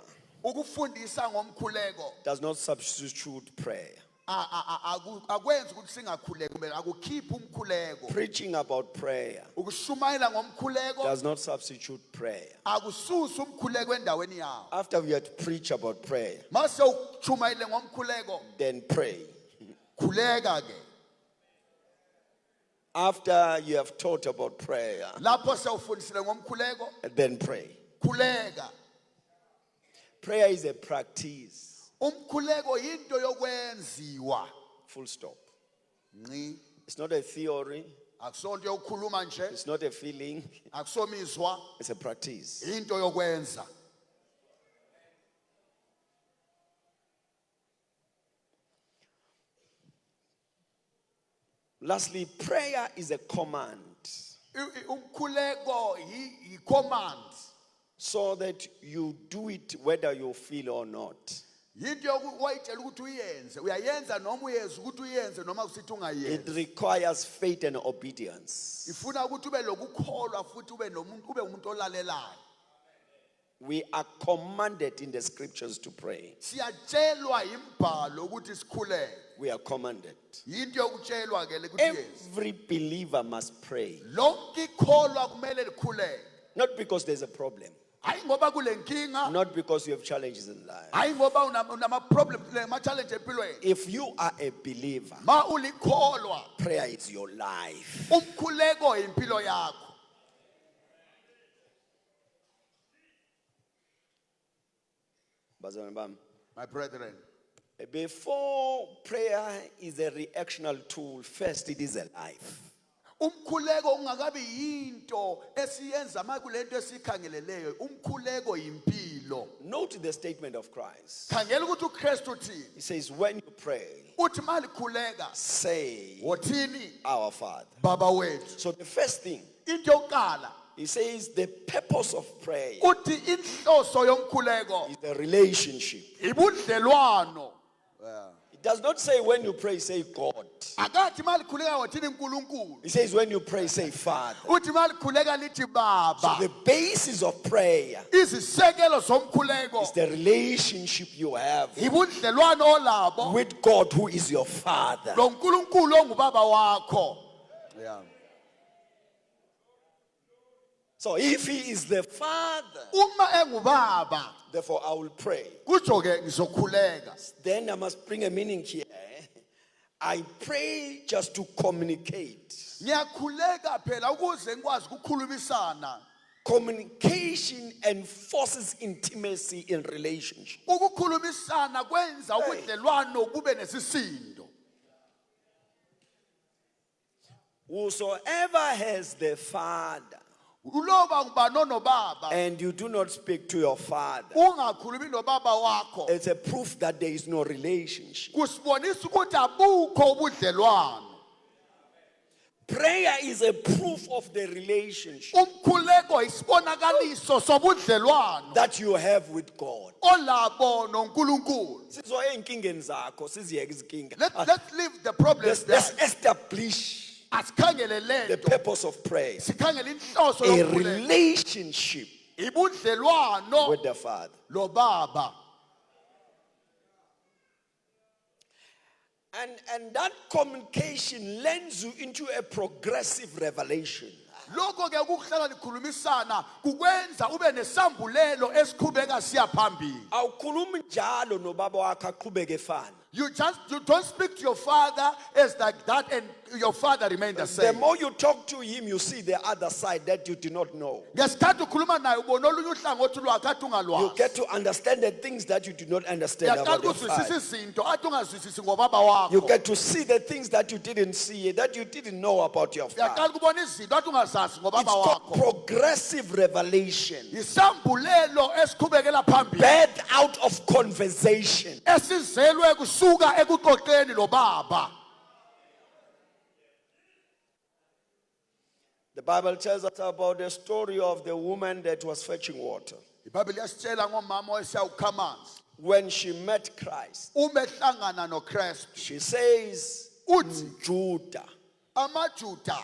[SPEAKER 2] Ukufundisa ngomkhuleko
[SPEAKER 1] does not substitute prayer.
[SPEAKER 2] akwenzi ukuthi singakhuleki kumbe akukhiphi umkhuleko.
[SPEAKER 1] Preaching about prayer
[SPEAKER 2] Ukushumayela ngomkhuleko
[SPEAKER 1] does not substitute prayer.
[SPEAKER 2] akususa umkhuleko endaweni yawo.
[SPEAKER 1] After we had preached about prayer,
[SPEAKER 2] Mase ushumayele ngomkhuleko
[SPEAKER 1] then pray.
[SPEAKER 2] khuleka ke.
[SPEAKER 1] After you have taught about prayer,
[SPEAKER 2] Lapho sewufundisile ngomkhuleko
[SPEAKER 1] then pray.
[SPEAKER 2] khuleka.
[SPEAKER 1] Prayer is a practice.
[SPEAKER 2] Umkhuleko into yokwenziwa.
[SPEAKER 1] Full stop.
[SPEAKER 2] Nci.
[SPEAKER 1] It's not a theory.
[SPEAKER 2] Akusonto yokukhuluma nje,
[SPEAKER 1] It's not a feeling.
[SPEAKER 2] akusomizwa,
[SPEAKER 1] It's a practice.
[SPEAKER 2] into yokwenza.
[SPEAKER 1] Lastly, prayer is a command
[SPEAKER 2] Umkhuleko yi-command.
[SPEAKER 1] so that you do it whether you feel or not.
[SPEAKER 2] Into wayitshela ukuthi uyenze, uyayenza noma uyeza ukuthi uyenze noma usithi
[SPEAKER 1] It
[SPEAKER 2] ungayenzi.
[SPEAKER 1] requires faith and obedience.
[SPEAKER 2] Ifuna ukuthi ube lokukholwa futhi ube umuntu olalelayo.
[SPEAKER 1] We are commanded in the scriptures to pray.
[SPEAKER 2] Siyatshelwa imbhalo ukuthi sikhuleke.
[SPEAKER 1] We are commanded.
[SPEAKER 2] Into yokutshelwa ke le ukuthi yenze.
[SPEAKER 1] Every believer must pray.
[SPEAKER 2] Lonke ikholwa kumele likhuleke.
[SPEAKER 1] Not because there's a problem.
[SPEAKER 2] Hayi ngoba kule nkinga,
[SPEAKER 1] Not because you have challenges in life.
[SPEAKER 2] hayi ngoba unama problem nama challenge empilweni.
[SPEAKER 1] If you are a believer,
[SPEAKER 2] Ma ulikholwa,
[SPEAKER 1] prayer is your life.
[SPEAKER 2] umkhuleko impilo yakho.
[SPEAKER 1] Bazalwane bami,
[SPEAKER 2] My brethren,
[SPEAKER 1] before prayer is a reactional tool, first it is a life.
[SPEAKER 2] umkhuleko ungakabi yinto esiyenza ma kulento esikhangeleleyo. Umkhuleko impilo.
[SPEAKER 1] Note the statement of Christ.
[SPEAKER 2] Khangela ukuthi uKristu uthini.
[SPEAKER 1] He says, when you pray,
[SPEAKER 2] Uthi malikhuleka,
[SPEAKER 1] say,
[SPEAKER 2] wothini
[SPEAKER 1] our Father.
[SPEAKER 2] Baba wethu.
[SPEAKER 1] So the first thing,
[SPEAKER 2] Into yokuqala,
[SPEAKER 1] he says the purpose of prayer
[SPEAKER 2] uthi inhloso yomkhuleko
[SPEAKER 1] is the relationship.
[SPEAKER 2] ibudlelwano.
[SPEAKER 1] It does not say when you pray, say God.
[SPEAKER 2] Akathi malikhuleka wothini uNkulunkulu.
[SPEAKER 1] It says when you pray, say Father.
[SPEAKER 2] Uthi malikhuleka lithi
[SPEAKER 1] So
[SPEAKER 2] Baba.
[SPEAKER 1] the basis of prayer
[SPEAKER 2] Izisekelo zomkhuleko
[SPEAKER 1] is the relationship you have
[SPEAKER 2] ibudlelwano olabo
[SPEAKER 1] with God, who is your Father.
[SPEAKER 2] lo nkulunkulu ongubaba wakho.
[SPEAKER 1] So if he is the Father,
[SPEAKER 2] Uma engubaba,
[SPEAKER 1] therefore I will pray.
[SPEAKER 2] kutsho ke ngizokhuleka.
[SPEAKER 1] Then I must bring a meaning here. I pray just to communicate.
[SPEAKER 2] Ngiyakhuleka phela ukuze ngikwazi ukukhulumisana.
[SPEAKER 1] Communication enforces intimacy in relationship.
[SPEAKER 2] Ukukhulumisana kwenza ubudlelwano bube nesisindo.
[SPEAKER 1] Whosoever has the Father
[SPEAKER 2] Uloba ngubani onobaba,
[SPEAKER 1] and you do not speak to your Father,
[SPEAKER 2] ungakhulumi nobaba wakho,
[SPEAKER 1] it's a proof that there is no relationship.
[SPEAKER 2] kusibonisa ukuthi abukho ubudlelwano.
[SPEAKER 1] Prayer is a proof of the relationship
[SPEAKER 2] Umkhuleko isibonakaliso sobudlelwano
[SPEAKER 1] that you have with God.
[SPEAKER 2] olabo noNkulunkulu.
[SPEAKER 1] Sizwa ey'nkingeni zakho, siziyeke izinkinga.
[SPEAKER 2] Let's leave the problems there.
[SPEAKER 1] Let's establish
[SPEAKER 2] Asikhangele
[SPEAKER 1] the
[SPEAKER 2] lento.
[SPEAKER 1] purpose of prayer.
[SPEAKER 2] Sikhangele inhloso
[SPEAKER 1] A
[SPEAKER 2] yomkhuleko.
[SPEAKER 1] relationship
[SPEAKER 2] Ibudlelwano
[SPEAKER 1] with the Father.
[SPEAKER 2] lo baba.
[SPEAKER 1] And that communication lends you into a progressive revelation.
[SPEAKER 2] Lokho ke ukuhlala likhulumisana kukwenza ube nesambulelo esiqhubeka siya phambili.
[SPEAKER 1] Awukhulumi njalo nobaba wakho aqhubeke efana.
[SPEAKER 2] You don't speak to your father as like that and your father remain the
[SPEAKER 1] The
[SPEAKER 2] same.
[SPEAKER 1] more you talk to him, you see the other side that you do not know.
[SPEAKER 2] Ngesikhathi ukhuluma naye ubona olunye uhlangothi lwakhe athi
[SPEAKER 1] You
[SPEAKER 2] ungalwazi.
[SPEAKER 1] get to understand the things that you do not understand
[SPEAKER 2] Uyaqala
[SPEAKER 1] about your
[SPEAKER 2] ukuzwisisa
[SPEAKER 1] father.
[SPEAKER 2] izinto athi ungazwisisi ngobaba
[SPEAKER 1] You
[SPEAKER 2] wakho.
[SPEAKER 1] get to see the things that you didn't see, that you didn't know about your father.
[SPEAKER 2] Uyaqala ukubona izinto athi ungazazi
[SPEAKER 1] It's
[SPEAKER 2] ngobaba
[SPEAKER 1] called
[SPEAKER 2] wakho.
[SPEAKER 1] progressive revelation.
[SPEAKER 2] Isambulelo esiqhubekela phambili.
[SPEAKER 1] Birth out of conversation.
[SPEAKER 2] Esizelwe kusuka ekuxoxeni lo baba.
[SPEAKER 1] The Bible tells us about the story of the woman that was fetching water.
[SPEAKER 2] iBhayibheli yasitshela ngomama owayesiyawukha amanzi.
[SPEAKER 1] When she met Christ,
[SPEAKER 2] Uma ehlangana noKristu,
[SPEAKER 1] she says,
[SPEAKER 2] uthi
[SPEAKER 1] Judah,
[SPEAKER 2] amaJuda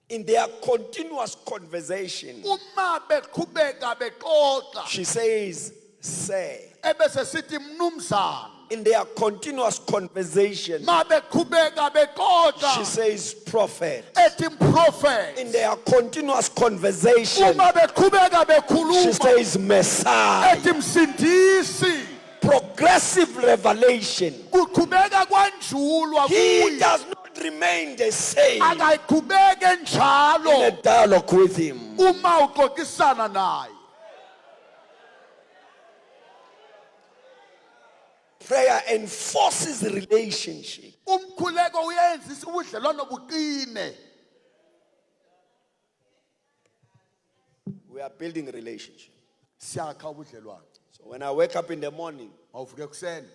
[SPEAKER 1] in their continuous conversation,
[SPEAKER 2] uma beqhubeka bexoxa
[SPEAKER 1] she says, say.
[SPEAKER 2] ebese sithi mnumzana.
[SPEAKER 1] in their continuous conversation,
[SPEAKER 2] mabeqhubeka
[SPEAKER 1] she
[SPEAKER 2] bexoxa
[SPEAKER 1] says prophet.
[SPEAKER 2] ethi prophet.
[SPEAKER 1] In their continuous conversation,
[SPEAKER 2] Uma beqhubeka
[SPEAKER 1] she
[SPEAKER 2] bekhuluma
[SPEAKER 1] says Messiah.
[SPEAKER 2] ethi msindisi.
[SPEAKER 1] Progressive revelation.
[SPEAKER 2] Kuqhubeka kwanjulwa
[SPEAKER 1] He
[SPEAKER 2] kuye.
[SPEAKER 1] does not remain the same
[SPEAKER 2] Akayiqhubeke
[SPEAKER 1] in a
[SPEAKER 2] njalo
[SPEAKER 1] dialogue with him.
[SPEAKER 2] uma uxoxisana naye.
[SPEAKER 1] Prayer enforces relationship.
[SPEAKER 2] Umkhuleko uyenzisa ubudlelwano buqine.
[SPEAKER 1] We are building a relationship.
[SPEAKER 2] Siyakha ubudlelwano.
[SPEAKER 1] So when I wake up in the morning,
[SPEAKER 2] Mawuvuke kuseni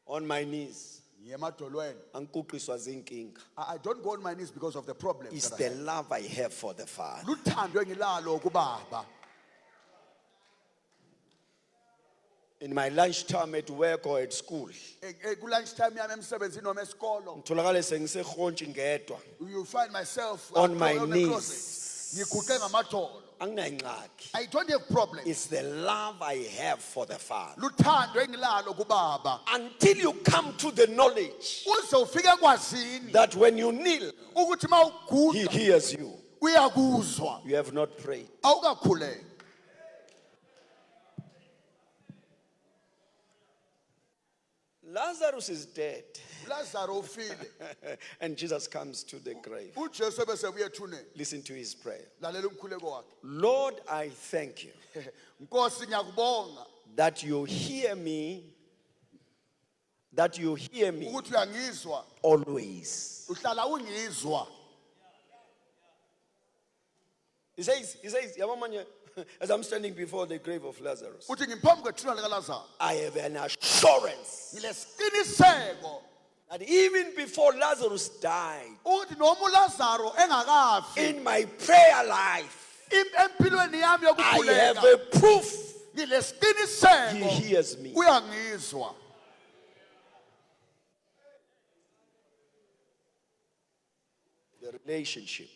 [SPEAKER 1] on my knees,
[SPEAKER 2] ngiye emadolweni.
[SPEAKER 1] angikuqiswa zinkinga.
[SPEAKER 2] I don't go on my knees because of the problems
[SPEAKER 1] It's
[SPEAKER 2] that I
[SPEAKER 1] the
[SPEAKER 2] have.
[SPEAKER 1] love I have for the Father.
[SPEAKER 2] Luthando engilalo kubaba.
[SPEAKER 1] In my lunchtime at work or at school,
[SPEAKER 2] Ku lunch time yami emsebenzini noma esikolo,
[SPEAKER 1] ngitholakala sengisehontshi ngedwa,
[SPEAKER 2] you find myself
[SPEAKER 1] on my
[SPEAKER 2] the
[SPEAKER 1] knees.
[SPEAKER 2] closet. Ngiguqe ngamadolo.
[SPEAKER 1] Anginayingxaki.
[SPEAKER 2] I don't have problems.
[SPEAKER 1] It's the love I have for the Father.
[SPEAKER 2] Luthando engilalo kubaba.
[SPEAKER 1] Until you come to the knowledge
[SPEAKER 2] Uze ufike kwazini
[SPEAKER 1] that when you kneel,
[SPEAKER 2] ukuthi
[SPEAKER 1] He
[SPEAKER 2] mawuguda
[SPEAKER 1] hears you.
[SPEAKER 2] uyakuzwa.
[SPEAKER 1] You have not prayed.
[SPEAKER 2] Awukakhuleki.
[SPEAKER 1] Lazarus is dead.
[SPEAKER 2] Lazaro ufile.
[SPEAKER 1] And Jesus comes to the grave.
[SPEAKER 2] uJesu bese buya ethuneni.
[SPEAKER 1] Listen to his prayer.
[SPEAKER 2] Lalela umkhuleko wakhe.
[SPEAKER 1] Lord, I thank you
[SPEAKER 2] Nkosi ngiyakubonga
[SPEAKER 1] that you hear me,
[SPEAKER 2] ukuthi uyangizwa,
[SPEAKER 1] always.
[SPEAKER 2] uhlala ungizwa.
[SPEAKER 1] He says, "Yabo manje, as I'm standing before the grave of Lazarus,
[SPEAKER 2] Uthi ngiphambi kwethuna likaLazaro.
[SPEAKER 1] I have an assurance
[SPEAKER 2] Ngilesiqiniseko
[SPEAKER 1] that even before Lazarus died,
[SPEAKER 2] ukuthi noma uLazaro engakafi
[SPEAKER 1] in my prayer life,
[SPEAKER 2] empilweni yami
[SPEAKER 1] I have
[SPEAKER 2] yokukhuleka
[SPEAKER 1] a proof He
[SPEAKER 2] ngilesiqiniseko
[SPEAKER 1] hears me.
[SPEAKER 2] uyangizwa.
[SPEAKER 1] The relationship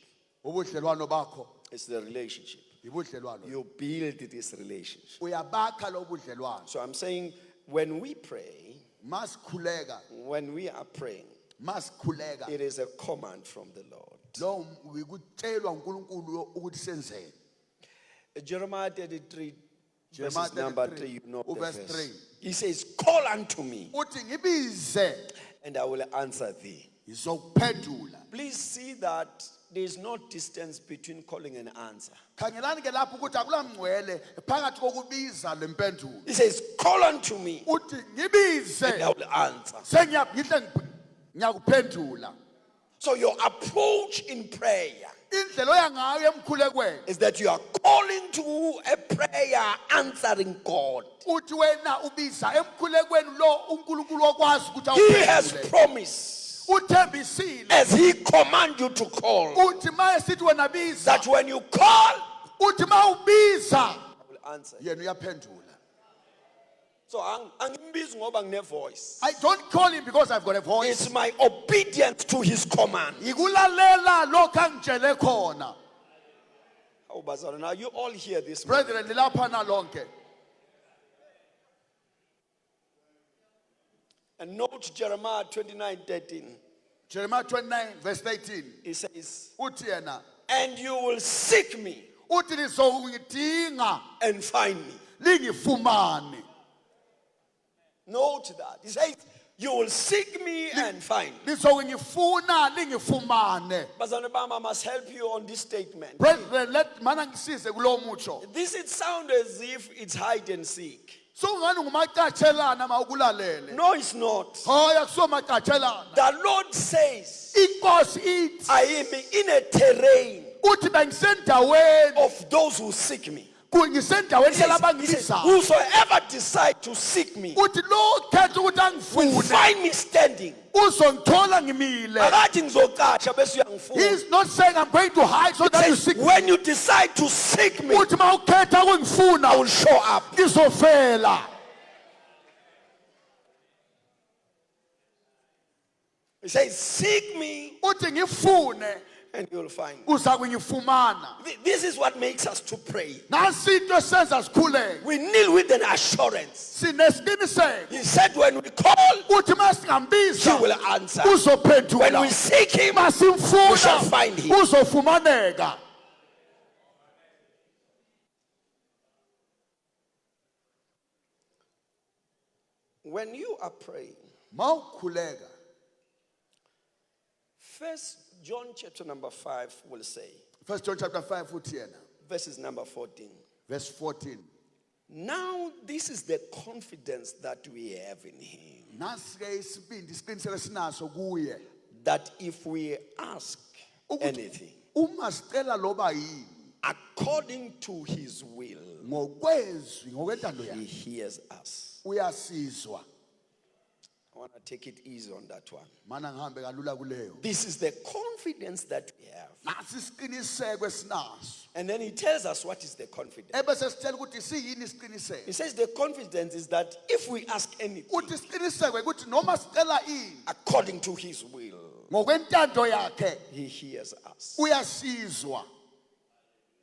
[SPEAKER 2] Ubudlelwano bakho
[SPEAKER 1] is the relationship.
[SPEAKER 2] ibudlelwano.
[SPEAKER 1] You build this relationship.
[SPEAKER 2] Uyabakha lo budlelwano.
[SPEAKER 1] So I'm saying, when we pray,
[SPEAKER 2] Masikhuleka,
[SPEAKER 1] when we are praying,
[SPEAKER 2] masikhuleka.
[SPEAKER 1] it is a command from the Lord.
[SPEAKER 2] Lo ukutshelwa uNkulunkulu ukuthi senzeni.
[SPEAKER 1] Jeremiah 33,
[SPEAKER 2] Jeremiah
[SPEAKER 1] verses number
[SPEAKER 2] 33,
[SPEAKER 1] 3, you know the
[SPEAKER 2] verse
[SPEAKER 1] verse.
[SPEAKER 2] 3.
[SPEAKER 1] He says, call unto me,
[SPEAKER 2] Uthi ngibize
[SPEAKER 1] and I will answer thee.
[SPEAKER 2] ngizokuphendula.
[SPEAKER 1] Please see that there is no distance between calling and answer.
[SPEAKER 2] Khangelani ke lapho ukuthi akulamngcwele phakathi kokubiza lempendulo.
[SPEAKER 1] He says, call unto me,
[SPEAKER 2] Uthi
[SPEAKER 1] and I
[SPEAKER 2] ngibize
[SPEAKER 1] will answer.
[SPEAKER 2] ngiyakuphendula.
[SPEAKER 1] So your approach in prayer
[SPEAKER 2] Indlela oya ngayo emkhulekweni
[SPEAKER 1] is that you are calling to a prayer answering God.
[SPEAKER 2] uthi wena ubiza emkhulekweni lo uNkulunkulu okwazi ukuthi
[SPEAKER 1] He has
[SPEAKER 2] awuphendule.
[SPEAKER 1] promised,
[SPEAKER 2] Uthembisile
[SPEAKER 1] as He commands you to call,
[SPEAKER 2] uthi maye sithi wena biza
[SPEAKER 1] that when you call,
[SPEAKER 2] uthi mawubiza
[SPEAKER 1] I will answer.
[SPEAKER 2] yena uyaphendula.
[SPEAKER 1] So angimbizi ngoba ngine voice.
[SPEAKER 2] I don't call him because I've got a voice.
[SPEAKER 1] It's my obedience to His command.
[SPEAKER 2] Ngikulalela lokho angitshele khona.
[SPEAKER 1] Oh, bazalwane, now you all hear this. morning.
[SPEAKER 2] Brethren nilapha na lonke.
[SPEAKER 1] And note Jeremiah 29:13.
[SPEAKER 2] Jeremiah 29 verse 18.
[SPEAKER 1] He says,
[SPEAKER 2] Uthi yena
[SPEAKER 1] and you will seek me
[SPEAKER 2] uthi lizongidinga
[SPEAKER 1] and find me.
[SPEAKER 2] lingifumane.
[SPEAKER 1] Note that. He says, you will seek me and find me.
[SPEAKER 2] Lizongifuna lingifumane.
[SPEAKER 1] Bazalwane bami, I must help you on this statement.
[SPEAKER 2] Brethren let mana ngisize kulo mutsho.
[SPEAKER 1] This it sounds as if it's hide and seek.
[SPEAKER 2] So ngani ngumacatshelana mawukulalele.
[SPEAKER 1] No, it's not.
[SPEAKER 2] Hoya kuso macatshelana.
[SPEAKER 1] The Lord says,
[SPEAKER 2] Inkosi ithi
[SPEAKER 1] I am in a terrain
[SPEAKER 2] uthi bengisendaweni
[SPEAKER 1] of those who seek me.
[SPEAKER 2] kungisendaweni
[SPEAKER 1] He says,
[SPEAKER 2] yalabangibizayo.
[SPEAKER 1] whosoever decide to seek me
[SPEAKER 2] Uthi lo khetha ukuthi
[SPEAKER 1] will
[SPEAKER 2] angifune
[SPEAKER 1] find me standing.
[SPEAKER 2] uzongithola ngimile.
[SPEAKER 1] Akathi ngizoqasha bese uyangifuna.
[SPEAKER 2] He's not saying I'm going to hide so that you
[SPEAKER 1] Says,
[SPEAKER 2] seek me.
[SPEAKER 1] when you decide to seek me,
[SPEAKER 2] Uthi mawukhetha
[SPEAKER 1] I will
[SPEAKER 2] ukungifuna
[SPEAKER 1] show up.
[SPEAKER 2] ngizofela.
[SPEAKER 1] He says, seek me
[SPEAKER 2] Uthi ngifune
[SPEAKER 1] and you'll find.
[SPEAKER 2] uza kungifumana.
[SPEAKER 1] This is what makes us to pray.
[SPEAKER 2] Nansi into esenza sikhuleke.
[SPEAKER 1] We kneel with an assurance.
[SPEAKER 2] Sinesiqiniseko
[SPEAKER 1] He said when we call,
[SPEAKER 2] uthi
[SPEAKER 1] he
[SPEAKER 2] masingambiza
[SPEAKER 1] will answer.
[SPEAKER 2] uzophendula.
[SPEAKER 1] When we seek him,
[SPEAKER 2] masimfuna
[SPEAKER 1] we shall find him.
[SPEAKER 2] uzofumaneka.
[SPEAKER 1] When you are praying,
[SPEAKER 2] Mawukhuleka.
[SPEAKER 1] First John chapter number 5 will say,
[SPEAKER 2] 1 John chapter 5 uthi yena,
[SPEAKER 1] verses number 14.
[SPEAKER 2] verse 14.
[SPEAKER 1] Now this is the confidence that we have in him,
[SPEAKER 2] Nansi ke isibindi isiqiniseko esinaso kuye.
[SPEAKER 1] that if we ask
[SPEAKER 2] Ukuthi
[SPEAKER 1] anything
[SPEAKER 2] uma sicela loba yini
[SPEAKER 1] according to his will,
[SPEAKER 2] ngokwezwi ngokwentando
[SPEAKER 1] he
[SPEAKER 2] yakhe
[SPEAKER 1] hears us.
[SPEAKER 2] uyasizwa.
[SPEAKER 1] I want to take it easy on that one.
[SPEAKER 2] Mana ngihambe kalula kuleyo.
[SPEAKER 1] This is the confidence that we have.
[SPEAKER 2] Nasi isiqiniseko esinaso.
[SPEAKER 1] And then he tells us what is the confidence.
[SPEAKER 2] Ebese sitshela ukuthi siyini isiqiniseko.
[SPEAKER 1] He says the confidence is that if we ask anything
[SPEAKER 2] Uthi isiqiniseko ukuthi noma sicela ini
[SPEAKER 1] according to his will,
[SPEAKER 2] ngokwentando yakhe
[SPEAKER 1] he hears us.
[SPEAKER 2] uyasizwa.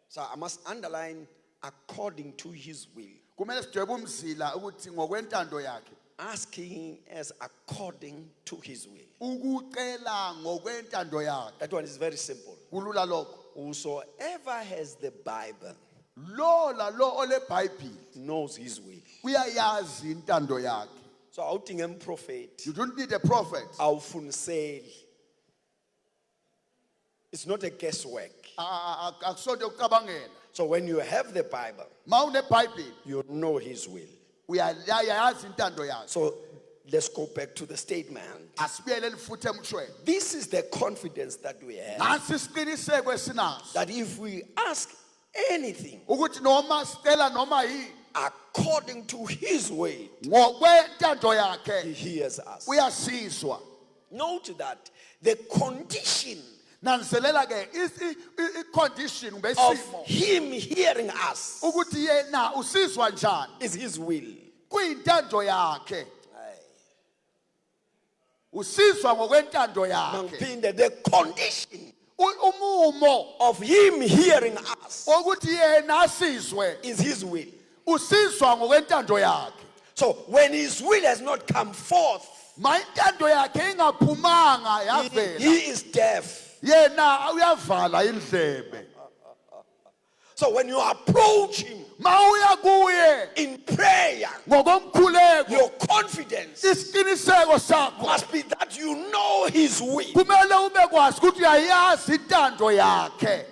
[SPEAKER 1] So I must underline according to his will.
[SPEAKER 2] Kumele sidwebe umzila ukuthi ngokwentando yakhe.
[SPEAKER 1] Asking as according to his will.
[SPEAKER 2] Ukucela ngokwentando yakhe.
[SPEAKER 1] That one is very simple.
[SPEAKER 2] Kulula lokho.
[SPEAKER 1] Whosoever has the Bible
[SPEAKER 2] Lo ole Bible
[SPEAKER 1] knows his will.
[SPEAKER 2] uyayazi intando yakhe.
[SPEAKER 1] So outing prophet,
[SPEAKER 2] You don't need a prophet.
[SPEAKER 1] awufuniseli. It's not a guesswork.
[SPEAKER 2] Akusonto ukucabangela.
[SPEAKER 1] So when you have the Bible,
[SPEAKER 2] Ma une Bible
[SPEAKER 1] you know his will.
[SPEAKER 2] uyayazi intando yakhe.
[SPEAKER 1] So let's go back to the statement.
[SPEAKER 2] Asibiyele lifuthe emthweni.
[SPEAKER 1] This is the confidence that we have,
[SPEAKER 2] Nansi isiqiniseko esinaso.
[SPEAKER 1] that if we ask anything
[SPEAKER 2] Ukuthi noma sicela noma yini
[SPEAKER 1] according to his way,
[SPEAKER 2] ngokwentando
[SPEAKER 1] he
[SPEAKER 2] yakhe
[SPEAKER 1] hears us.
[SPEAKER 2] uyasizwa.
[SPEAKER 1] Note that the condition
[SPEAKER 2] Nanselela ke i-condition
[SPEAKER 1] of
[SPEAKER 2] besimo
[SPEAKER 1] him hearing us
[SPEAKER 2] ukuthi yena usizwa njani
[SPEAKER 1] is his will.
[SPEAKER 2] kuyintando yakhe. Usizwa ngokwentando yakhe.
[SPEAKER 1] Mangipinde, the condition
[SPEAKER 2] Umumo
[SPEAKER 1] of him hearing us
[SPEAKER 2] ukuthi yena asizwe
[SPEAKER 1] is his will.
[SPEAKER 2] usizwa ngokwentando yakhe.
[SPEAKER 1] So when his will has not come forth,
[SPEAKER 2] Ma intando yakhe ingaphumanga yavela.
[SPEAKER 1] he is deaf.
[SPEAKER 2] Yena uyavala indlebe.
[SPEAKER 1] So when you approach him
[SPEAKER 2] Ma uya kuye
[SPEAKER 1] in prayer,
[SPEAKER 2] ngokomkhuleko
[SPEAKER 1] your confidence
[SPEAKER 2] isiqiniseko sakho
[SPEAKER 1] must be that you know his will.
[SPEAKER 2] kumele ube kwazi ukuthi uyayazi intando yakhe.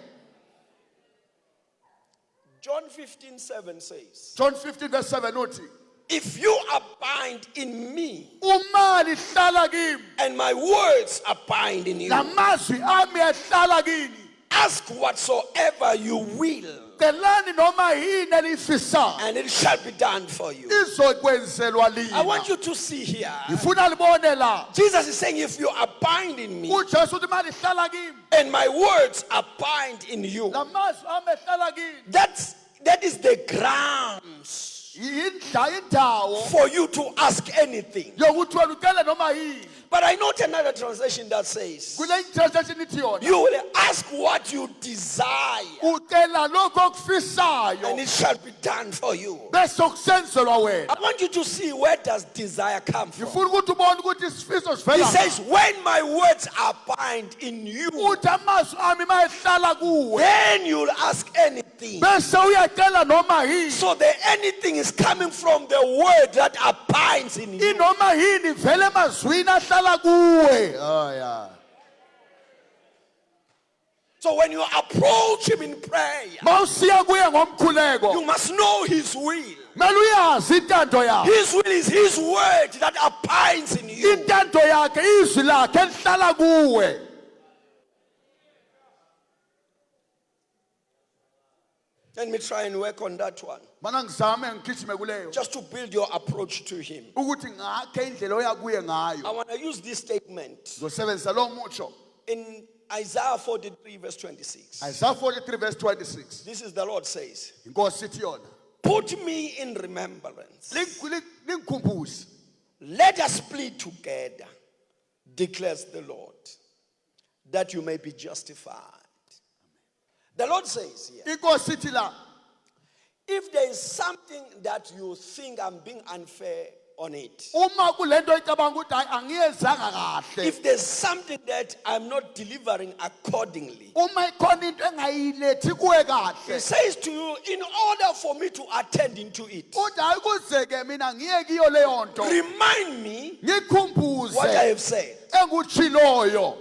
[SPEAKER 1] John 15:7 says,
[SPEAKER 2] John 15 verse 7 uthi
[SPEAKER 1] if you abide in me
[SPEAKER 2] uma lihlala kimi
[SPEAKER 1] and my words abide in you,
[SPEAKER 2] namazwi ami ehlala kini
[SPEAKER 1] ask whatsoever you will,
[SPEAKER 2] celani noma yini elifisayo
[SPEAKER 1] and it shall be done for you.
[SPEAKER 2] izokwenzelwa
[SPEAKER 1] I want
[SPEAKER 2] lina.
[SPEAKER 1] you to see here.
[SPEAKER 2] Ngifuna libone la.
[SPEAKER 1] Jesus is saying, if you abide in me
[SPEAKER 2] uJesu uthi mali hlala kimi
[SPEAKER 1] and my words abide in you,
[SPEAKER 2] namazwi ami ehlala kini
[SPEAKER 1] that is the grounds
[SPEAKER 2] indawo
[SPEAKER 1] for you to ask anything.
[SPEAKER 2] yokuthi wena ucele noma yini.
[SPEAKER 1] But I note another translation that says,
[SPEAKER 2] Kule translation ithi yona
[SPEAKER 1] you will ask what you desire,
[SPEAKER 2] ucela lokho
[SPEAKER 1] and
[SPEAKER 2] okufisayo
[SPEAKER 1] it shall be done for you.
[SPEAKER 2] bese kusenzelwa wena.
[SPEAKER 1] I want you to see, where does desire come from?
[SPEAKER 2] Ngifuna ukuthi ubone ukuthi isifiso
[SPEAKER 1] He
[SPEAKER 2] sivela
[SPEAKER 1] says, when my words abide in you,
[SPEAKER 2] uthi amazwi ami mayehlala kuwe
[SPEAKER 1] then you'll ask anything.
[SPEAKER 2] bese uyacela noma yini.
[SPEAKER 1] So the anything is coming from the word that abides in you.
[SPEAKER 2] Inoma yini vele emazwini ahlala kuwe. Yeah.
[SPEAKER 1] So when you approach him in prayer,
[SPEAKER 2] Mawusiya kuye ngomkhuleko
[SPEAKER 1] you must know his will.
[SPEAKER 2] mele uyazi intando yakhe.
[SPEAKER 1] His will is his word that abides in you.
[SPEAKER 2] Intando yakhe izwi lakhe elihlala kuwe.
[SPEAKER 1] Let me try and work on that one,
[SPEAKER 2] Mana ngizame ngigijime kuleyo
[SPEAKER 1] just to build your approach to him.
[SPEAKER 2] ukuthi ngakhe indlela oya kuye
[SPEAKER 1] I
[SPEAKER 2] ngayo.
[SPEAKER 1] want to use this statement
[SPEAKER 2] Ngizosebenzisa lo mutsho.
[SPEAKER 1] in Isaiah 43 verse 26.
[SPEAKER 2] Isaiah 43 verse 26.
[SPEAKER 1] This is the Lord says,
[SPEAKER 2] Inkosi ithi yona.
[SPEAKER 1] put me in remembrance.
[SPEAKER 2] Lingikhumbuze.
[SPEAKER 1] Let us plead together, declares the Lord.
[SPEAKER 3] that you may be justified. The Lord says here,
[SPEAKER 2] inkosi ithi la,
[SPEAKER 3] if there is something that you think I'm being unfair on it,
[SPEAKER 2] uma kulento icabanga ukuthi hayi angiyenzanga kahle,
[SPEAKER 3] if there's something that I'm not delivering accordingly,
[SPEAKER 2] uma ikhona into engayilethi kuwe
[SPEAKER 3] He
[SPEAKER 2] kahle,
[SPEAKER 3] says to you, in order for me to attend into it,
[SPEAKER 2] uthi hayi kuzeke mina ngiye kiyo leyo nto,
[SPEAKER 3] remind me what I
[SPEAKER 2] ngikhumbuze
[SPEAKER 3] have said.
[SPEAKER 2] engutshiloyo.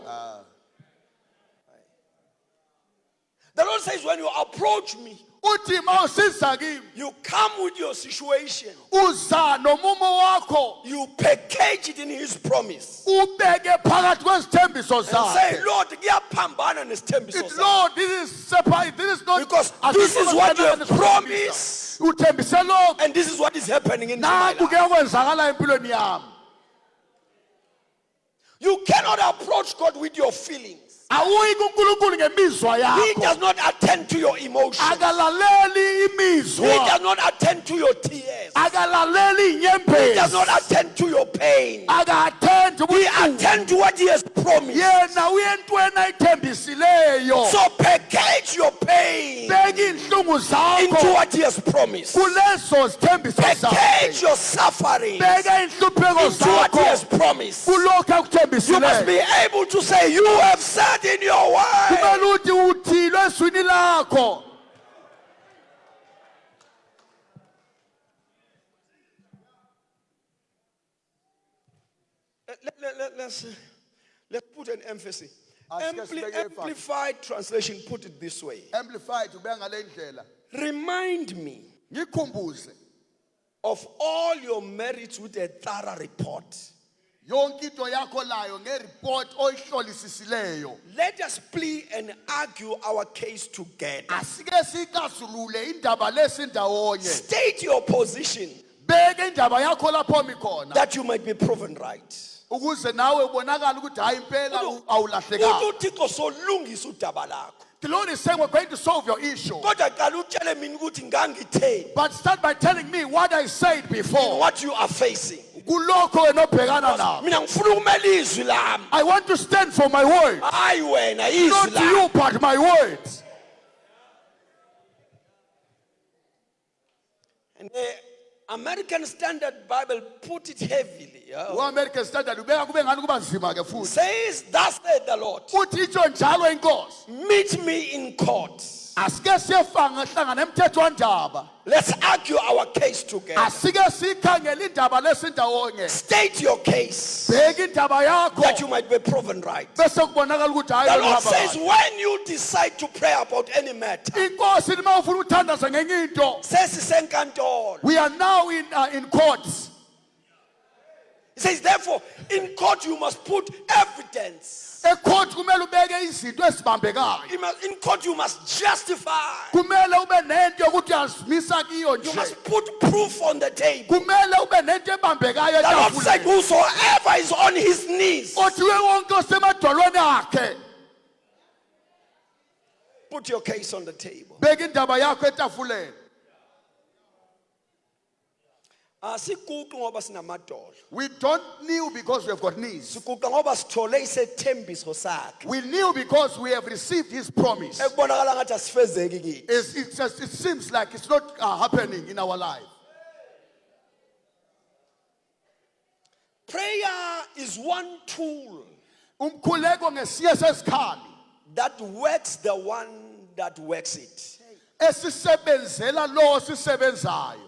[SPEAKER 3] The Lord says, when you approach me,
[SPEAKER 2] Uthi mawusiza kimi,
[SPEAKER 3] you come with your situation,
[SPEAKER 2] uza nomumo wakho,
[SPEAKER 3] you package it in His promise,
[SPEAKER 2] ubeke phakathi kwezithembiso
[SPEAKER 3] and say,
[SPEAKER 2] zakhe.
[SPEAKER 3] Lord, kuyaphambana nesithembiso
[SPEAKER 2] It's
[SPEAKER 3] sakho.
[SPEAKER 2] Lord, this is separate, this is not,
[SPEAKER 3] Because this is what you have promised,
[SPEAKER 2] uthembise lokho,
[SPEAKER 3] and this is what is happening in my
[SPEAKER 2] naku ke
[SPEAKER 3] life.
[SPEAKER 2] okwenzakala empilweni yami.
[SPEAKER 3] You cannot approach God with your feelings.
[SPEAKER 2] Awuyi kuNkulunkulu ngemizwa
[SPEAKER 3] He
[SPEAKER 2] yakho,
[SPEAKER 3] does not attend to your emotions.
[SPEAKER 2] akalaleli
[SPEAKER 3] He
[SPEAKER 2] imizwa,
[SPEAKER 3] does not attend to your tears.
[SPEAKER 2] akalaleli
[SPEAKER 3] He does not
[SPEAKER 2] inyembezi,
[SPEAKER 3] attend to your pain.
[SPEAKER 2] akathendi
[SPEAKER 3] He
[SPEAKER 2] ubuhlungu.
[SPEAKER 3] attends to what He has promised.
[SPEAKER 2] Yena uye entweni ayithembisileyo,
[SPEAKER 3] So package your pain
[SPEAKER 2] beka inhlungu
[SPEAKER 3] into
[SPEAKER 2] zakho
[SPEAKER 3] what He has promised.
[SPEAKER 2] kulezo zithembiso
[SPEAKER 3] Package
[SPEAKER 2] zakhe,
[SPEAKER 3] your suffering
[SPEAKER 2] beka inhlupheko
[SPEAKER 3] into what He has
[SPEAKER 2] zakho
[SPEAKER 3] promised.
[SPEAKER 2] kulokho
[SPEAKER 3] You must be
[SPEAKER 2] akuthembisileyo.
[SPEAKER 3] able to say, you have said in your word.
[SPEAKER 2] Kumele uthi uthilwe eswini lakho.
[SPEAKER 3] Let's put an emphasis.
[SPEAKER 2] Asike sibeke ifani.
[SPEAKER 3] Amplified translation put it this way.
[SPEAKER 2] Amplified ubeka ngale ndlela.
[SPEAKER 3] Remind me
[SPEAKER 2] Ngikhumbuze
[SPEAKER 3] of all your merits with a thorough report.
[SPEAKER 2] yonke into yakho layo ngereport oyihlolisisileyo.
[SPEAKER 3] Let us plead and argue our case together.
[SPEAKER 2] Asike sikasulule indaba lesi ndawonye.
[SPEAKER 3] State your position
[SPEAKER 2] Beka indaba yakho lapho mikhona
[SPEAKER 3] that you might be proven right.
[SPEAKER 2] ukuze nawe ubonakala ukuthi hayi impela awulahlekanga.
[SPEAKER 3] UThixo solungisa udaba lakho.
[SPEAKER 2] The Lord is saying we're going to solve your issue.
[SPEAKER 3] Kodwa qala utshele mina ukuthi ngangitheni
[SPEAKER 2] But start by telling me what I said before.
[SPEAKER 3] what you are facing.
[SPEAKER 2] Kulokho wena obhekana nakho.
[SPEAKER 3] Mina ngifuna ukumela izwi lami.
[SPEAKER 2] I want to stand for my word.
[SPEAKER 3] Hayi wena
[SPEAKER 2] Not
[SPEAKER 3] izwi lami.
[SPEAKER 2] you, but my words.
[SPEAKER 3] And the American Standard Bible put it heavily.
[SPEAKER 2] American Standard ubeka kube ngani kuba nzima ke futhi.
[SPEAKER 3] Says, thus said the Lord,
[SPEAKER 2] Uthi itsho njalo inkosi.
[SPEAKER 3] meet me in court.
[SPEAKER 2] Asike siyefanga hlangana emthethwandaba.
[SPEAKER 3] Let's argue our case together.
[SPEAKER 2] Asike sikhangele indaba lesi ndawonye.
[SPEAKER 3] State your case
[SPEAKER 2] Beka indaba yakho.
[SPEAKER 3] that you might be proven right.
[SPEAKER 2] Bese kubonakala ukuthi hayi
[SPEAKER 3] The Lord
[SPEAKER 2] uhamba
[SPEAKER 3] says,
[SPEAKER 2] kahle.
[SPEAKER 3] when you decide to pray about any matter,
[SPEAKER 2] Inkosi nima ufuna uthandaza ngenye into.
[SPEAKER 3] sesisenkantolo.
[SPEAKER 2] We are now in courts.
[SPEAKER 3] He says, therefore, in court you must put evidence.
[SPEAKER 2] Ecourt kumele ubeke izinto ezibambekayo.
[SPEAKER 3] In court you must justify.
[SPEAKER 2] Kumele ube nento yokuthi uyazimisa kiyo
[SPEAKER 3] You must
[SPEAKER 2] nje.
[SPEAKER 3] put proof on the table.
[SPEAKER 2] Kumele ube nento ebambekayo
[SPEAKER 3] The Lord said,
[SPEAKER 2] etafuleni.
[SPEAKER 3] whosoever is on his knees,
[SPEAKER 2] Othiwe wonke osemadolweni akhe.
[SPEAKER 3] put your case on the table.
[SPEAKER 2] Beka indaba yakho etafuleni.
[SPEAKER 3] Asiguqi ngoba sinamadolo.
[SPEAKER 2] We don't kneel because we have got knees.
[SPEAKER 3] Siguqa ngoba sithole isethembiso sakhe.
[SPEAKER 2] We kneel because we have received his promise.
[SPEAKER 3] Ekubonakala ngathi asifezeki kithi.
[SPEAKER 2] It seems like it's not happening in our life.
[SPEAKER 3] Prayer is one tool
[SPEAKER 2] Umkhuleko ngesiye sesikhali
[SPEAKER 3] that works the one that works it.
[SPEAKER 2] esisebenzela lo sisebenzayo.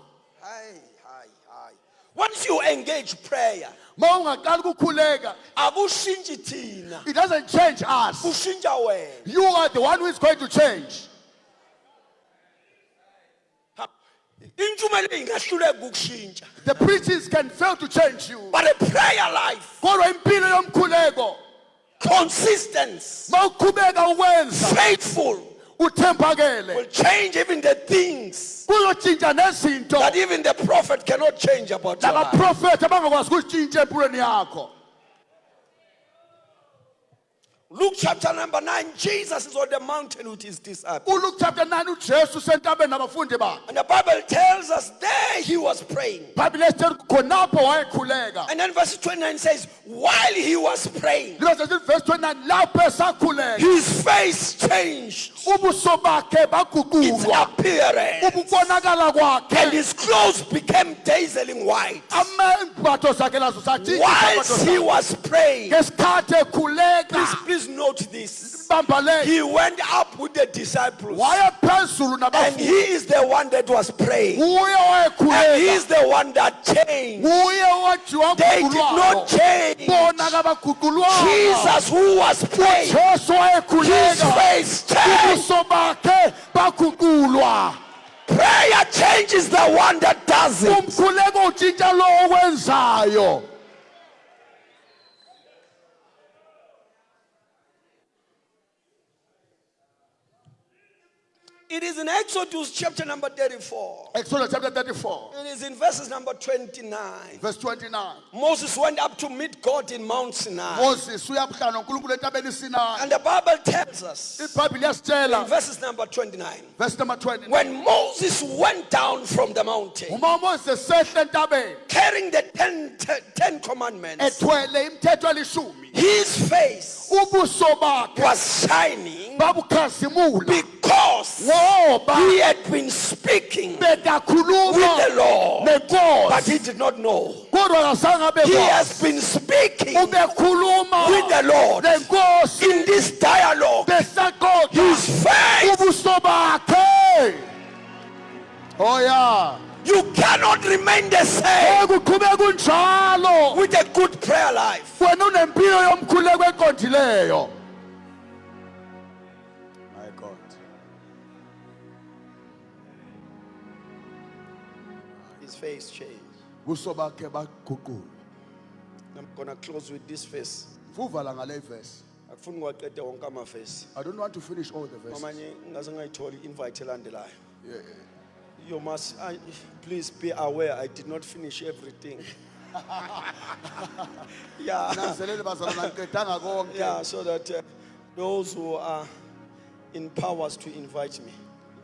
[SPEAKER 3] Once you engage prayer,
[SPEAKER 2] Mawungaqala ukukhuleka,
[SPEAKER 3] akushintshi thina,
[SPEAKER 2] it doesn't change us.
[SPEAKER 3] kushintsha wena.
[SPEAKER 2] You are the one who is going to change.
[SPEAKER 3] Intshumayelo ingahluleka ukushintsha.
[SPEAKER 2] The preachers can fail to change you.
[SPEAKER 3] But a prayer life,
[SPEAKER 2] Kodwa impilo yomkhuleko,
[SPEAKER 3] consistency,
[SPEAKER 2] mawuqhubeka ukwenza,
[SPEAKER 3] faithful,
[SPEAKER 2] uthembakele,
[SPEAKER 3] will change even the things
[SPEAKER 2] kuzotshintsha nezinto
[SPEAKER 3] that even the prophet cannot change about your life.
[SPEAKER 2] labaprofethi abangakwazi ukutshintsha empilweni yakho.
[SPEAKER 3] Luke chapter number 9, Jesus is on the mountain with his disciples.
[SPEAKER 2] uLuke chapter 9 uJesu sentabeni nabafundi bakhe.
[SPEAKER 3] And the Bible tells us there he was praying.
[SPEAKER 2] iBhayibheli esithi khonapho wayekhuleka.
[SPEAKER 3] And then verse 29 says, while he was praying,
[SPEAKER 2] Lizothi verse 29 lapho esakhuleka
[SPEAKER 3] his face changed,
[SPEAKER 2] ubuso bakhe
[SPEAKER 3] its
[SPEAKER 2] baguqulwa
[SPEAKER 3] appearance,
[SPEAKER 2] ububonakala
[SPEAKER 3] and
[SPEAKER 2] kwakhe
[SPEAKER 3] his clothes became dazzling white.
[SPEAKER 2] amembatho zakhe lazo sathi
[SPEAKER 3] Whilst he was praying,
[SPEAKER 2] ngesikhathi ekhuleka
[SPEAKER 3] please note this.
[SPEAKER 2] bamba le
[SPEAKER 3] He went up with the disciples,
[SPEAKER 2] wayephezulu
[SPEAKER 3] and he
[SPEAKER 2] nabafundi
[SPEAKER 3] is the one that was praying,
[SPEAKER 2] uye
[SPEAKER 3] and he
[SPEAKER 2] wayekhuleka
[SPEAKER 3] is the one that changed.
[SPEAKER 2] uye wajiwa
[SPEAKER 3] They did not change.
[SPEAKER 2] bona kabaguqulwa
[SPEAKER 3] Jesus, who was praying,
[SPEAKER 2] Jesu
[SPEAKER 3] his
[SPEAKER 2] wayekhuleka
[SPEAKER 3] face changed.
[SPEAKER 2] ubuso bakhe baguqulwa
[SPEAKER 3] Prayer changes the one that does it.
[SPEAKER 2] umkhuleko utshintsha lo okwenzayo.
[SPEAKER 3] It is in Exodus chapter number 34.
[SPEAKER 2] Exodus chapter 34
[SPEAKER 3] It is in verses number 29.
[SPEAKER 2] verse 29.
[SPEAKER 3] Moses went up to meet God in Mount Sinai.
[SPEAKER 2] Moses uyabuhlala noNkulunkulu entabeni iSinayi.
[SPEAKER 3] And the Bible tells us
[SPEAKER 2] iBhayibheli
[SPEAKER 3] in
[SPEAKER 2] yasitshela
[SPEAKER 3] verses number 29.
[SPEAKER 2] verse number 20.
[SPEAKER 3] When Moses went down from the mountain,
[SPEAKER 2] Uma Moses sehla entabeni
[SPEAKER 3] carrying the ten commandments,
[SPEAKER 2] ethwele imithetho elishumi
[SPEAKER 3] his face
[SPEAKER 2] ubuso bakhe
[SPEAKER 3] was shining
[SPEAKER 2] babukhazimula
[SPEAKER 3] because
[SPEAKER 2] ngoba
[SPEAKER 3] he had been speaking with
[SPEAKER 2] bekakhuluma
[SPEAKER 3] the Lord, but
[SPEAKER 2] nenkosi
[SPEAKER 3] he did not know.
[SPEAKER 2] kodwa kasanga
[SPEAKER 3] He
[SPEAKER 2] bekwazi
[SPEAKER 3] has been speaking with
[SPEAKER 2] ubekhuluma
[SPEAKER 3] the Lord.
[SPEAKER 2] nenkosi
[SPEAKER 3] In this dialogue,
[SPEAKER 2] besaqoqa
[SPEAKER 3] his face,
[SPEAKER 2] ubuso bakhe. Oh yeah.
[SPEAKER 3] you cannot remain the same
[SPEAKER 2] Kuqhubeka kunjalo
[SPEAKER 3] with a good prayer life.
[SPEAKER 2] wena unempilo yomkhuleko eqondileyo.
[SPEAKER 1] My God.
[SPEAKER 3] His face changed.
[SPEAKER 2] Ubuso bakhe baguqulwa.
[SPEAKER 3] I'm gonna close with this verse.
[SPEAKER 2] Vuvala ngale verse.
[SPEAKER 3] Akufuni ngiwaqede wonke amavesi.
[SPEAKER 2] I don't want to finish all the verses.
[SPEAKER 3] Amanye ngaze ngayithola invite elandelayo.
[SPEAKER 2] Yeah.
[SPEAKER 3] You must please be aware I did not finish everything. Yeah.
[SPEAKER 2] Nanzelele bazalwana ngiqedanga konke.
[SPEAKER 3] Yeah, so that those who are in powers to invite me,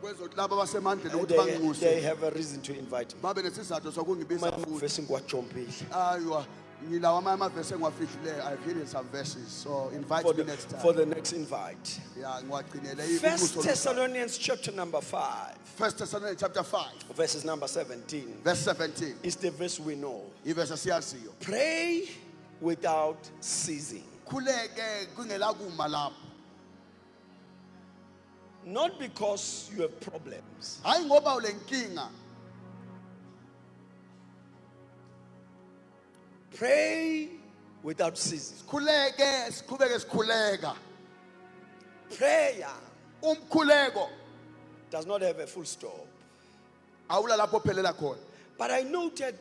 [SPEAKER 2] Kwezokuthi labo abasemandleni ukuthi
[SPEAKER 3] they
[SPEAKER 2] banginxuse
[SPEAKER 3] have a reason to invite me.
[SPEAKER 2] babe nesizathu sokungibiza futhi.
[SPEAKER 3] Amavesi ngiwajombile.
[SPEAKER 2] Aywa ngilawa amanye amavesi engiwafihlileyo. I've hidden some verses, so invite me next time.
[SPEAKER 3] For the next invite.
[SPEAKER 2] Yeah, ngiwagcinele
[SPEAKER 3] First
[SPEAKER 2] ubuso.
[SPEAKER 3] Thessalonians chapter number 5,
[SPEAKER 2] First Thessalonians chapter 5
[SPEAKER 3] verses number 17.
[SPEAKER 2] verse 17.
[SPEAKER 3] Is the verse we know.
[SPEAKER 2] Ivesi siyaziyo.
[SPEAKER 3] Pray without ceasing.
[SPEAKER 2] Khuleke kungelakuma lapho.
[SPEAKER 3] Not because you have problems,
[SPEAKER 2] Hayi ngoba ulenkinga.
[SPEAKER 3] pray without ceasing.
[SPEAKER 2] Khuleke siqhubeke sikhuleka.
[SPEAKER 3] Prayer
[SPEAKER 2] Umkhuleko
[SPEAKER 3] does not have a full stop.
[SPEAKER 2] awula lapho phelela khona.
[SPEAKER 3] But I noted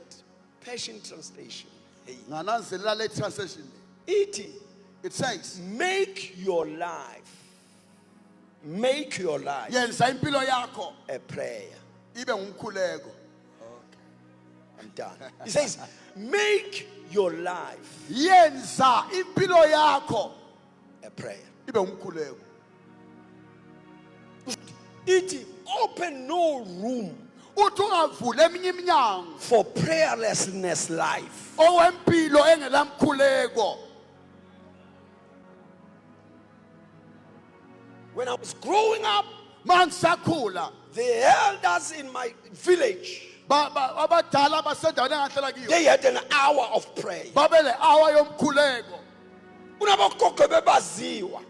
[SPEAKER 3] Passion Translation.
[SPEAKER 2] Ngananzelela le translation. It says,
[SPEAKER 3] Make your life
[SPEAKER 2] yenza impilo yakho
[SPEAKER 3] a prayer.
[SPEAKER 2] ibe ngumkhuleko.
[SPEAKER 3] I'm done. It says, make your life
[SPEAKER 2] Yenza impilo yakho
[SPEAKER 3] a prayer.
[SPEAKER 2] ibe ngumkhuleko.
[SPEAKER 3] Open no room
[SPEAKER 2] Uthi ungavula eminye iminyango
[SPEAKER 3] for prayerlessness life.
[SPEAKER 2] owempilo engelamkhuleko.
[SPEAKER 3] When I was growing up,
[SPEAKER 2] Mangisakhula
[SPEAKER 3] the elders in my village,
[SPEAKER 2] abadala abasendaweni engahlala kiyo
[SPEAKER 3] they had an hour of prayer.
[SPEAKER 2] babele hour yomkhuleko.
[SPEAKER 3] Unabogogo bebaziwa.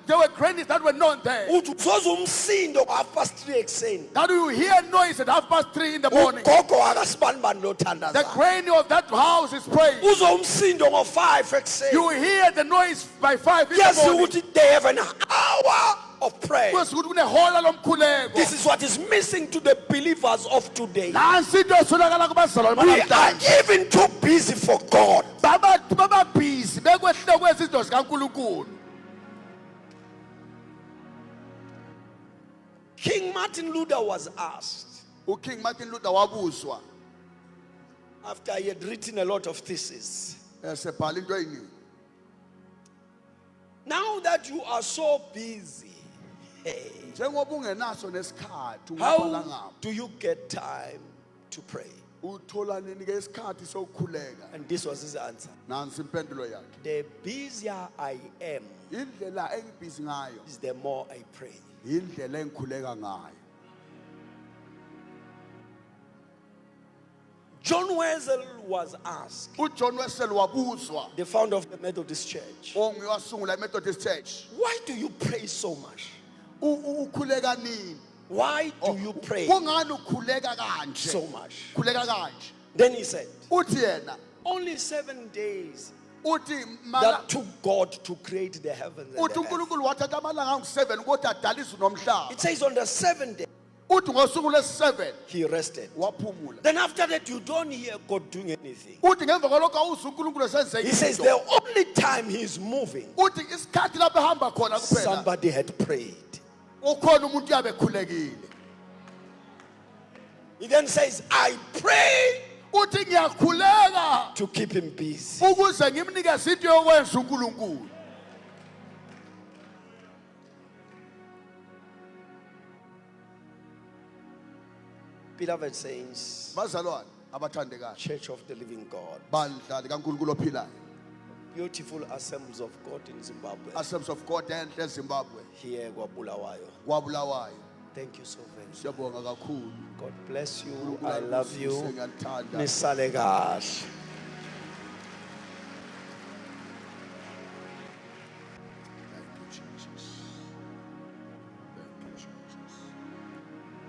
[SPEAKER 2] There were grannies that were known there.
[SPEAKER 3] Uthi uzoza umsindo ngo-3:30 ekseni.
[SPEAKER 2] That you hear noise at 3:30 in the morning.
[SPEAKER 3] Ugogo akasibanibani lothandaza.
[SPEAKER 2] The granny of that house is praying.
[SPEAKER 3] Uzo umsindo ngo-5 ekseni.
[SPEAKER 2] You hear the noise by 5 in the
[SPEAKER 3] Yes,
[SPEAKER 2] morning.
[SPEAKER 3] ukuthi they have an hour of prayer.
[SPEAKER 2] Kwesi ukuthi kunehola lomkhuleko.
[SPEAKER 3] This is what is missing to the believers of today.
[SPEAKER 2] Nansi into eswelakala kubazalwane
[SPEAKER 3] We are
[SPEAKER 2] banamhlanje.
[SPEAKER 3] even too busy for God.
[SPEAKER 2] Baba busy bekwehlule kwezinto zikaNkulunkulu.
[SPEAKER 3] King Martin Luther was asked,
[SPEAKER 2] uKing Martin Luther wabuzwa
[SPEAKER 3] after he had written a lot of theses,
[SPEAKER 2] esebhala into eyiningi.
[SPEAKER 3] Now that you are so busy, hey,
[SPEAKER 2] njengoba ungenaso nesikhathi
[SPEAKER 3] how
[SPEAKER 2] ungaphalangapha
[SPEAKER 3] do you get time to pray?
[SPEAKER 2] uthola nini ke isikhathi sokukhuleka?
[SPEAKER 3] And this was his answer.
[SPEAKER 2] Nansi impendulo yakhe.
[SPEAKER 3] The busier I am,
[SPEAKER 2] Indlela engibhizi ngayo
[SPEAKER 3] is the more I pray.
[SPEAKER 2] indlela engikhuleka ngayo.
[SPEAKER 3] John Wesley was asked,
[SPEAKER 2] uJohn Wesley wabuzwa,
[SPEAKER 3] the founder of the Methodist Church,
[SPEAKER 2] ongiwasungula iMethodist Church,
[SPEAKER 3] why do you pray so much?
[SPEAKER 2] ukhuleka nini?
[SPEAKER 3] Why do you pray
[SPEAKER 2] Kungani ukhuleka
[SPEAKER 3] so
[SPEAKER 2] kanje?
[SPEAKER 3] much?
[SPEAKER 2] Khuleka kanje.
[SPEAKER 3] Then he said,
[SPEAKER 2] Uthi yena,
[SPEAKER 3] only 7 days
[SPEAKER 2] uthi
[SPEAKER 3] that took God to create the heavens and
[SPEAKER 2] uthi
[SPEAKER 3] the earth.
[SPEAKER 2] uNkulunkulu wathatha amalanga angu7 ukuthi adale izulu nomhlaba.
[SPEAKER 3] It says on the 7th day,
[SPEAKER 2] Uthi ngosuku lesi7
[SPEAKER 3] he rested.
[SPEAKER 2] waphumula.
[SPEAKER 3] Then after that, you don't hear God doing anything.
[SPEAKER 2] Uthi ngemva kwalokho awuzwa uNkulunkulu esenze
[SPEAKER 3] He says
[SPEAKER 2] into.
[SPEAKER 3] the only time he's moving,
[SPEAKER 2] Uthi isikhathi lapho ehamba khona kuphela
[SPEAKER 3] somebody had prayed.
[SPEAKER 2] ukhona umuntu yabe khulekile.
[SPEAKER 3] He then says, I pray
[SPEAKER 2] Uthi ngiyakhuleka
[SPEAKER 3] to keep him busy.
[SPEAKER 2] ukuze ngimnikeze into yokwenza uNkulunkulu.
[SPEAKER 3] Beloved saints,
[SPEAKER 2] Bazalwane abathandekayo,
[SPEAKER 3] Church of the Living God,
[SPEAKER 2] bandla likaNkulunkulu ophilayo,
[SPEAKER 3] beautiful assemblies of God in Zimbabwe,
[SPEAKER 2] Assemblies of God enhle eZimbabwe,
[SPEAKER 3] here kwaBulawayo.
[SPEAKER 2] kwaBulawayo.
[SPEAKER 3] Thank you so very much.
[SPEAKER 2] Siyabonga kakhulu.
[SPEAKER 3] God bless you.
[SPEAKER 2] uNkulunkulu
[SPEAKER 3] I love you.
[SPEAKER 2] akubusise, ngiyathanda.
[SPEAKER 3] Nisale kahle.
[SPEAKER 2] Thank you, Jesus. Thank you, Jesus.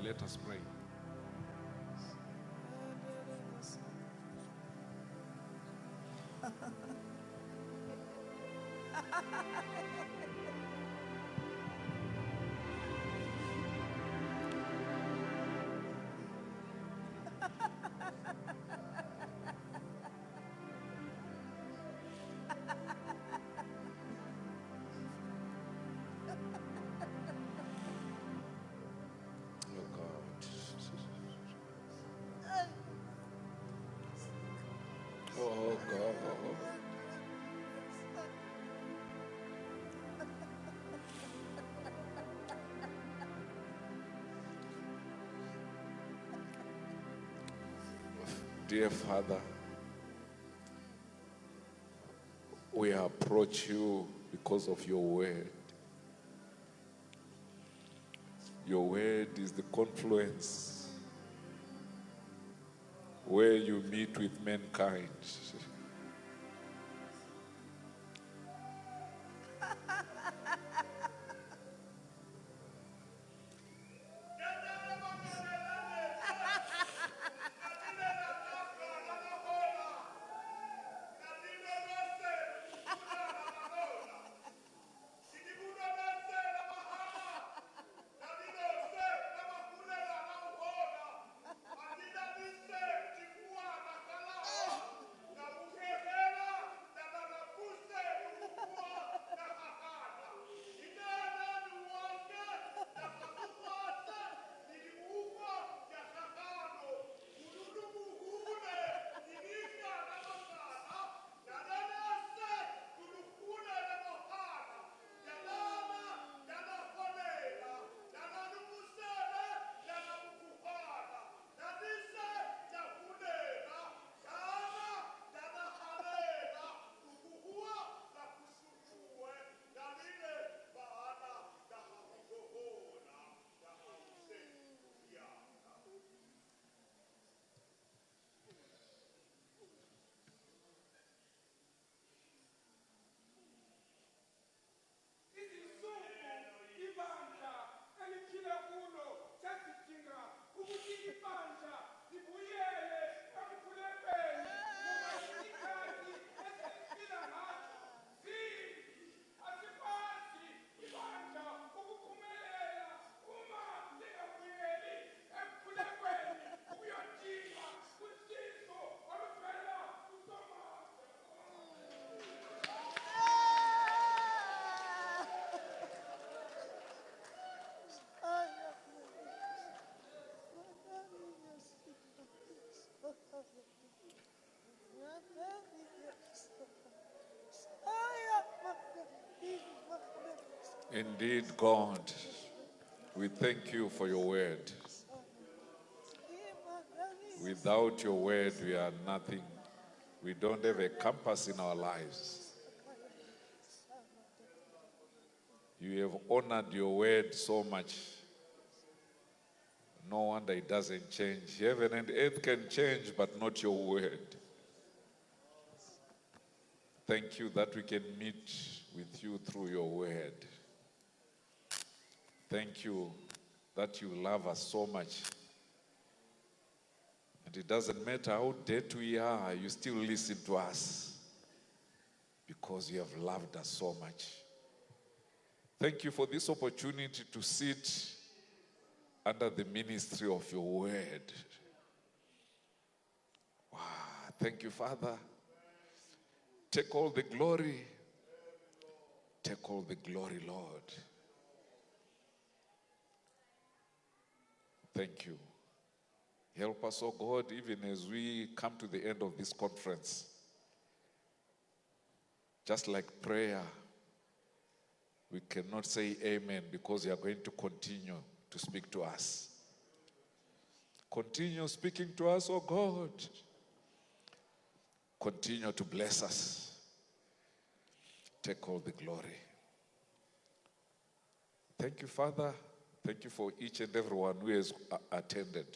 [SPEAKER 4] Let us pray.
[SPEAKER 5] Dear Father, we approach you because of your word. Your word is the confluence where you meet with mankind. Indeed, God, we thank you for your word. Without your word, we are nothing. We don't have a compass in our lives. You have honored your word so much. No wonder it doesn't change. Heaven and earth can change, but not your word. Thank you that we can meet with you through your word. Thank you that you love us so much. And it doesn't matter how dead we are, you still listen to us because you have loved us so much. Thank you for this opportunity to sit under the ministry of your word. Wow. Thank you, Father. Take all the glory. Take all the glory, Lord. Thank you. Help us, oh God, even as we come to the end of this conference. Just like prayer, we cannot say amen because you are going to continue to speak to us. Continue speaking to us, oh God. Continue to bless us. Take all the glory. Thank you, Father. Thank you for each and everyone who has attended.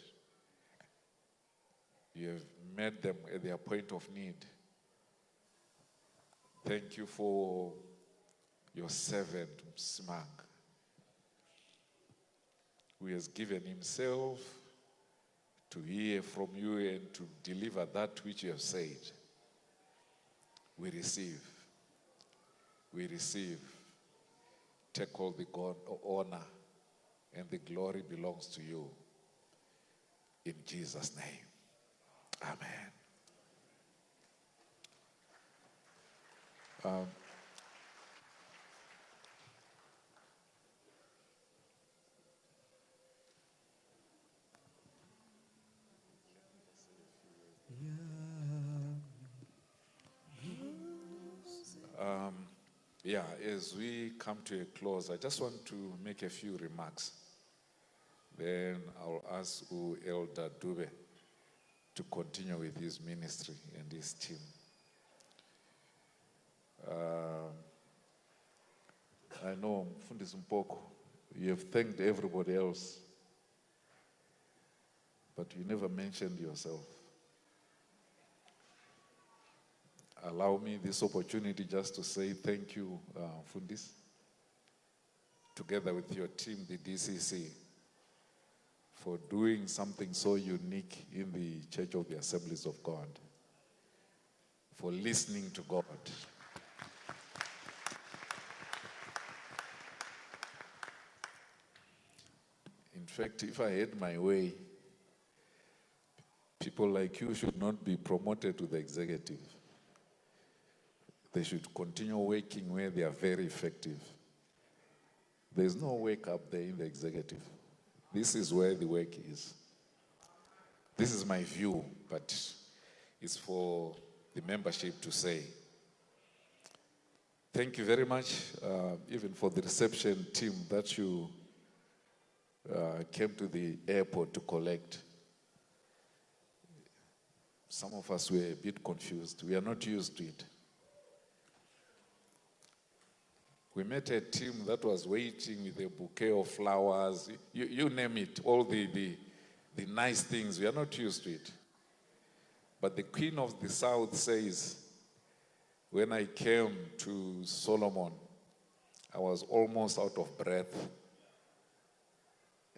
[SPEAKER 5] You have met them at their point of need. Thank you for your servant, Smang, who has given himself to hear from you and to deliver that which you have said. We receive. We receive. Take all the honor and the glory belongs to you. In Jesus' name. Amen. As we come to a close, I just want to make a few remarks. Then I'll ask Elder Dube to continue with his ministry and his team. I know, Mfundisi Mpoko, you have thanked everybody else, but you never mentioned yourself. Allow me this opportunity just to say thank you, Fundis, together with your team, the DCC, for doing something so unique in the Church of the Assemblies of God, for listening to God. In fact, if I had my way, people like you should not be promoted to the executive. They should continue working where they are very effective. There's no work up there in the executive. This is where the work is. This is my view, but it's for the membership to say. Thank you very much, even for the reception team that you came to the airport to collect. Some of us were a bit confused. We are not used to it. We met a team that was waiting with a bouquet of flowers. You name it, all the nice things. We are not used to it. But the Queen of the South says, when I came to Solomon, I was almost out of breath.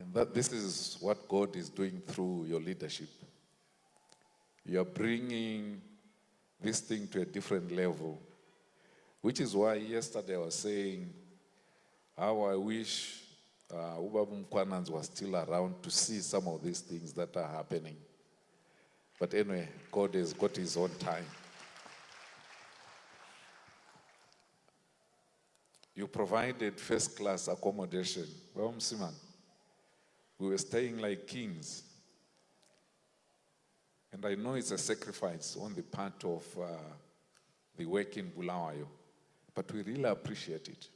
[SPEAKER 5] And that this is what God is doing through your leadership. You are bringing this thing to a different level. Which is why yesterday I was saying how I wish Ubabu Mkwananz was still around to see some of these things that are happening. But anyway, God has got his own time. You provided first-class accommodation. Well, Msiman, we were staying like kings. And I know it's a sacrifice on the part of the work in Bulawayo. But we really appreciate it.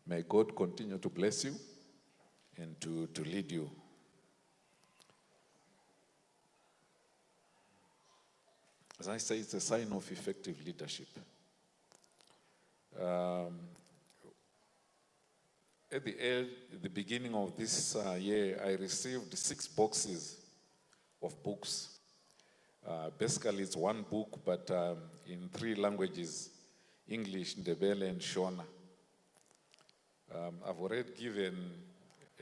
[SPEAKER 5] May God continue to bless you and to lead you. As I say, it's a sign of effective leadership. At the beginning of this year, I received 6 boxes of books. Basically, it's one book, but in 3 languages: English, Ndebele, and Shona. I've already given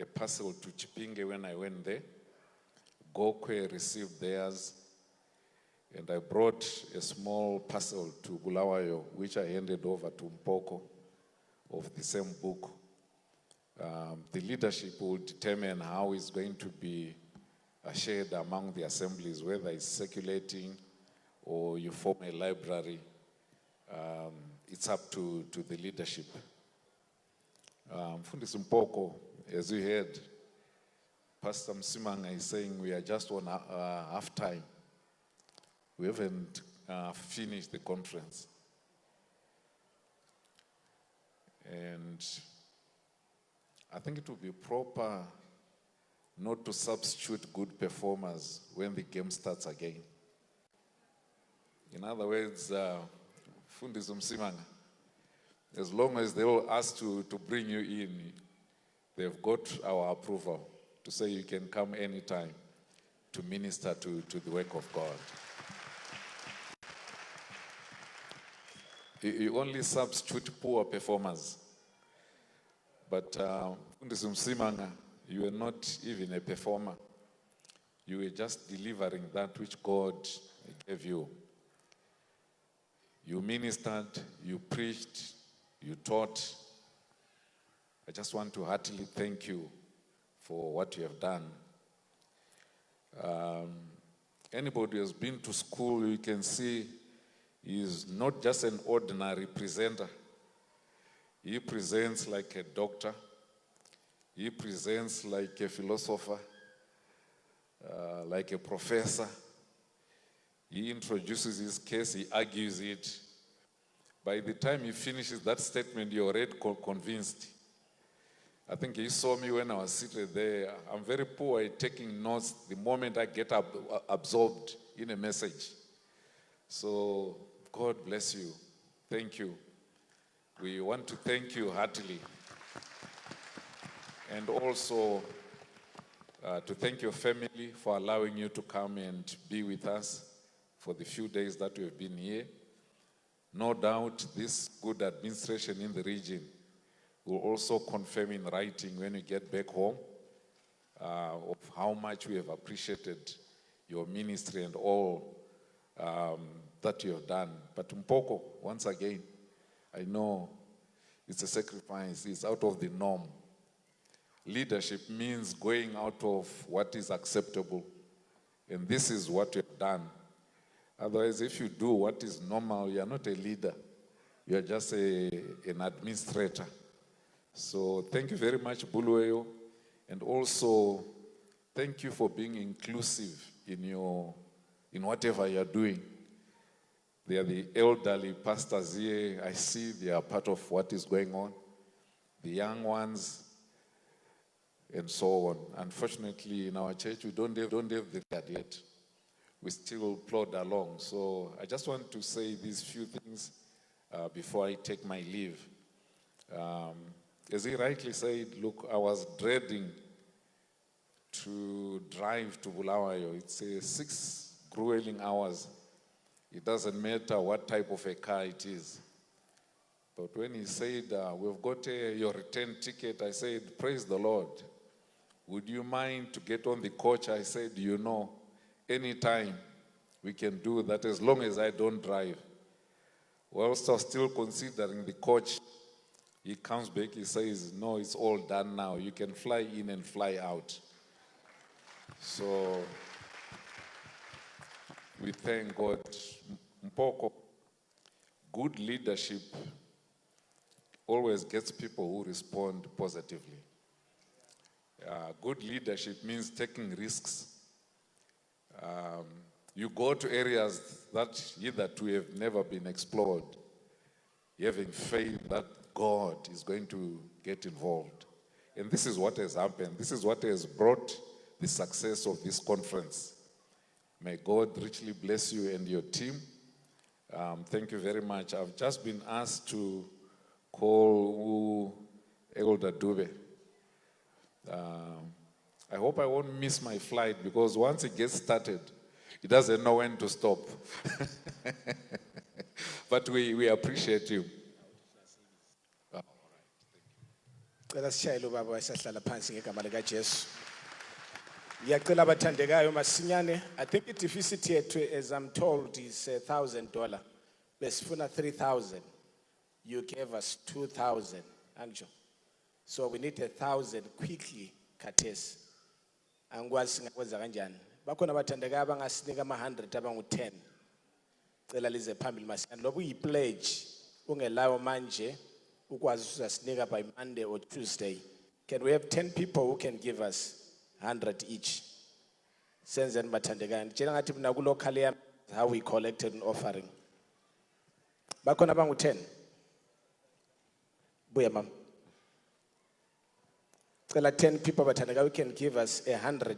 [SPEAKER 5] a parcel to Chipinge when I went there. Gokwe received theirs. And I brought a small parcel to Bulawayo, which I handed over to Mpoko of the same book. The leadership will determine how it's going to be shared among the assemblies, whether it's circulating or you form a library. It's up to the leadership. Mfundisi Mpoko, as you heard, Pastor Msimanga is saying we are just on half time. We haven't finished the conference. And I think it would be proper not to substitute good performers when the game starts again. In other words, Fundisi Msimanga, as long as they will ask to bring you in, they've got our approval to say you can come anytime to minister to the work of God. You only substitute poor performers. But Fundisi Msimanga, you were not even a performer. You were just delivering that which God gave you. You ministered, you preached, you taught. I just want to heartily thank you for what you have done. Anybody who has been to school, you can see he is not just an ordinary presenter. He presents like a doctor. He presents like a philosopher, like a professor. He introduces his case, he argues it. By the time he finishes that statement, you're already convinced. I think he saw me when I was seated there. I'm very poor at taking notes the moment I get absorbed in a message. So God bless you. Thank you. We want to thank you heartily. And also to thank your family for allowing you to come and be with us for the few days that we have been here. No doubt this good administration in the region will also confirm in writing when we get back home of how much we have appreciated your ministry and all that you have done. But Mpoko, once again, I know it's a sacrifice, it's out of the norm. Leadership means going out of what is acceptable. And this is what you have done. Otherwise, if you do what is normal, you are not a leader. You are just an administrator. So thank you very much, Buluwayo. And also, thank you for being inclusive in whatever you are doing. They are the elderly pastors here. I see they are part of what is going on. The young ones, and so on. Unfortunately, in our church, we don't have the card yet. We still plod along. So I just want to say these few things before I take my leave. As he rightly said, look, I was dreading to drive to Bulawayo. It's 6 grueling hours. It doesn't matter what type of a car it is. But when he said, we've got your return ticket, I said, praise the Lord. Would you mind to get on the coach? I said, you know, anytime we can do that as long as I don't drive. Whilst I was still considering the coach, he comes back, he says, no, it's all done now. You can fly in and fly out. So we thank God. Mpoko, good leadership always gets people who respond positively. Good leadership means taking risks. You go to areas that hitherto have never been explored, having faith that God is going to get involved. And this is what has happened. This is what has brought the success of this conference. May God richly bless you and your team. Thank you very much. I've just been asked to call Elder Dube. I hope I won't miss my flight because once it gets started, it doesn't know when to stop. But we appreciate you.
[SPEAKER 6] Cela sishayele ubaba wayesahlala phansi ngegama lika Jesu. Ngiyacela abathandekayo masinyane. I think i-deficit yethu, as I'm told, is $1,000. Besifuna 3,000. You gave us 2,000. Anjo. So we need 1,000 quickly, khathesi. Angikwazi singakwenza kanjani. Bakhona abathandekayo abangasinika ama-100 abangu-10. Cela lize phambili masinyane. Lobu yi-pledge ungelawo manje ukwazi usasinika by Monday or Tuesday. Can we have 10 people who can give us 100 each? Senzeni bathandekayo. Ngitshela ngathi mina ku-local yami how we collected an offering. Bakhona abangu-10. Buya mama. Cela 10 people bathandekayo who can give us 100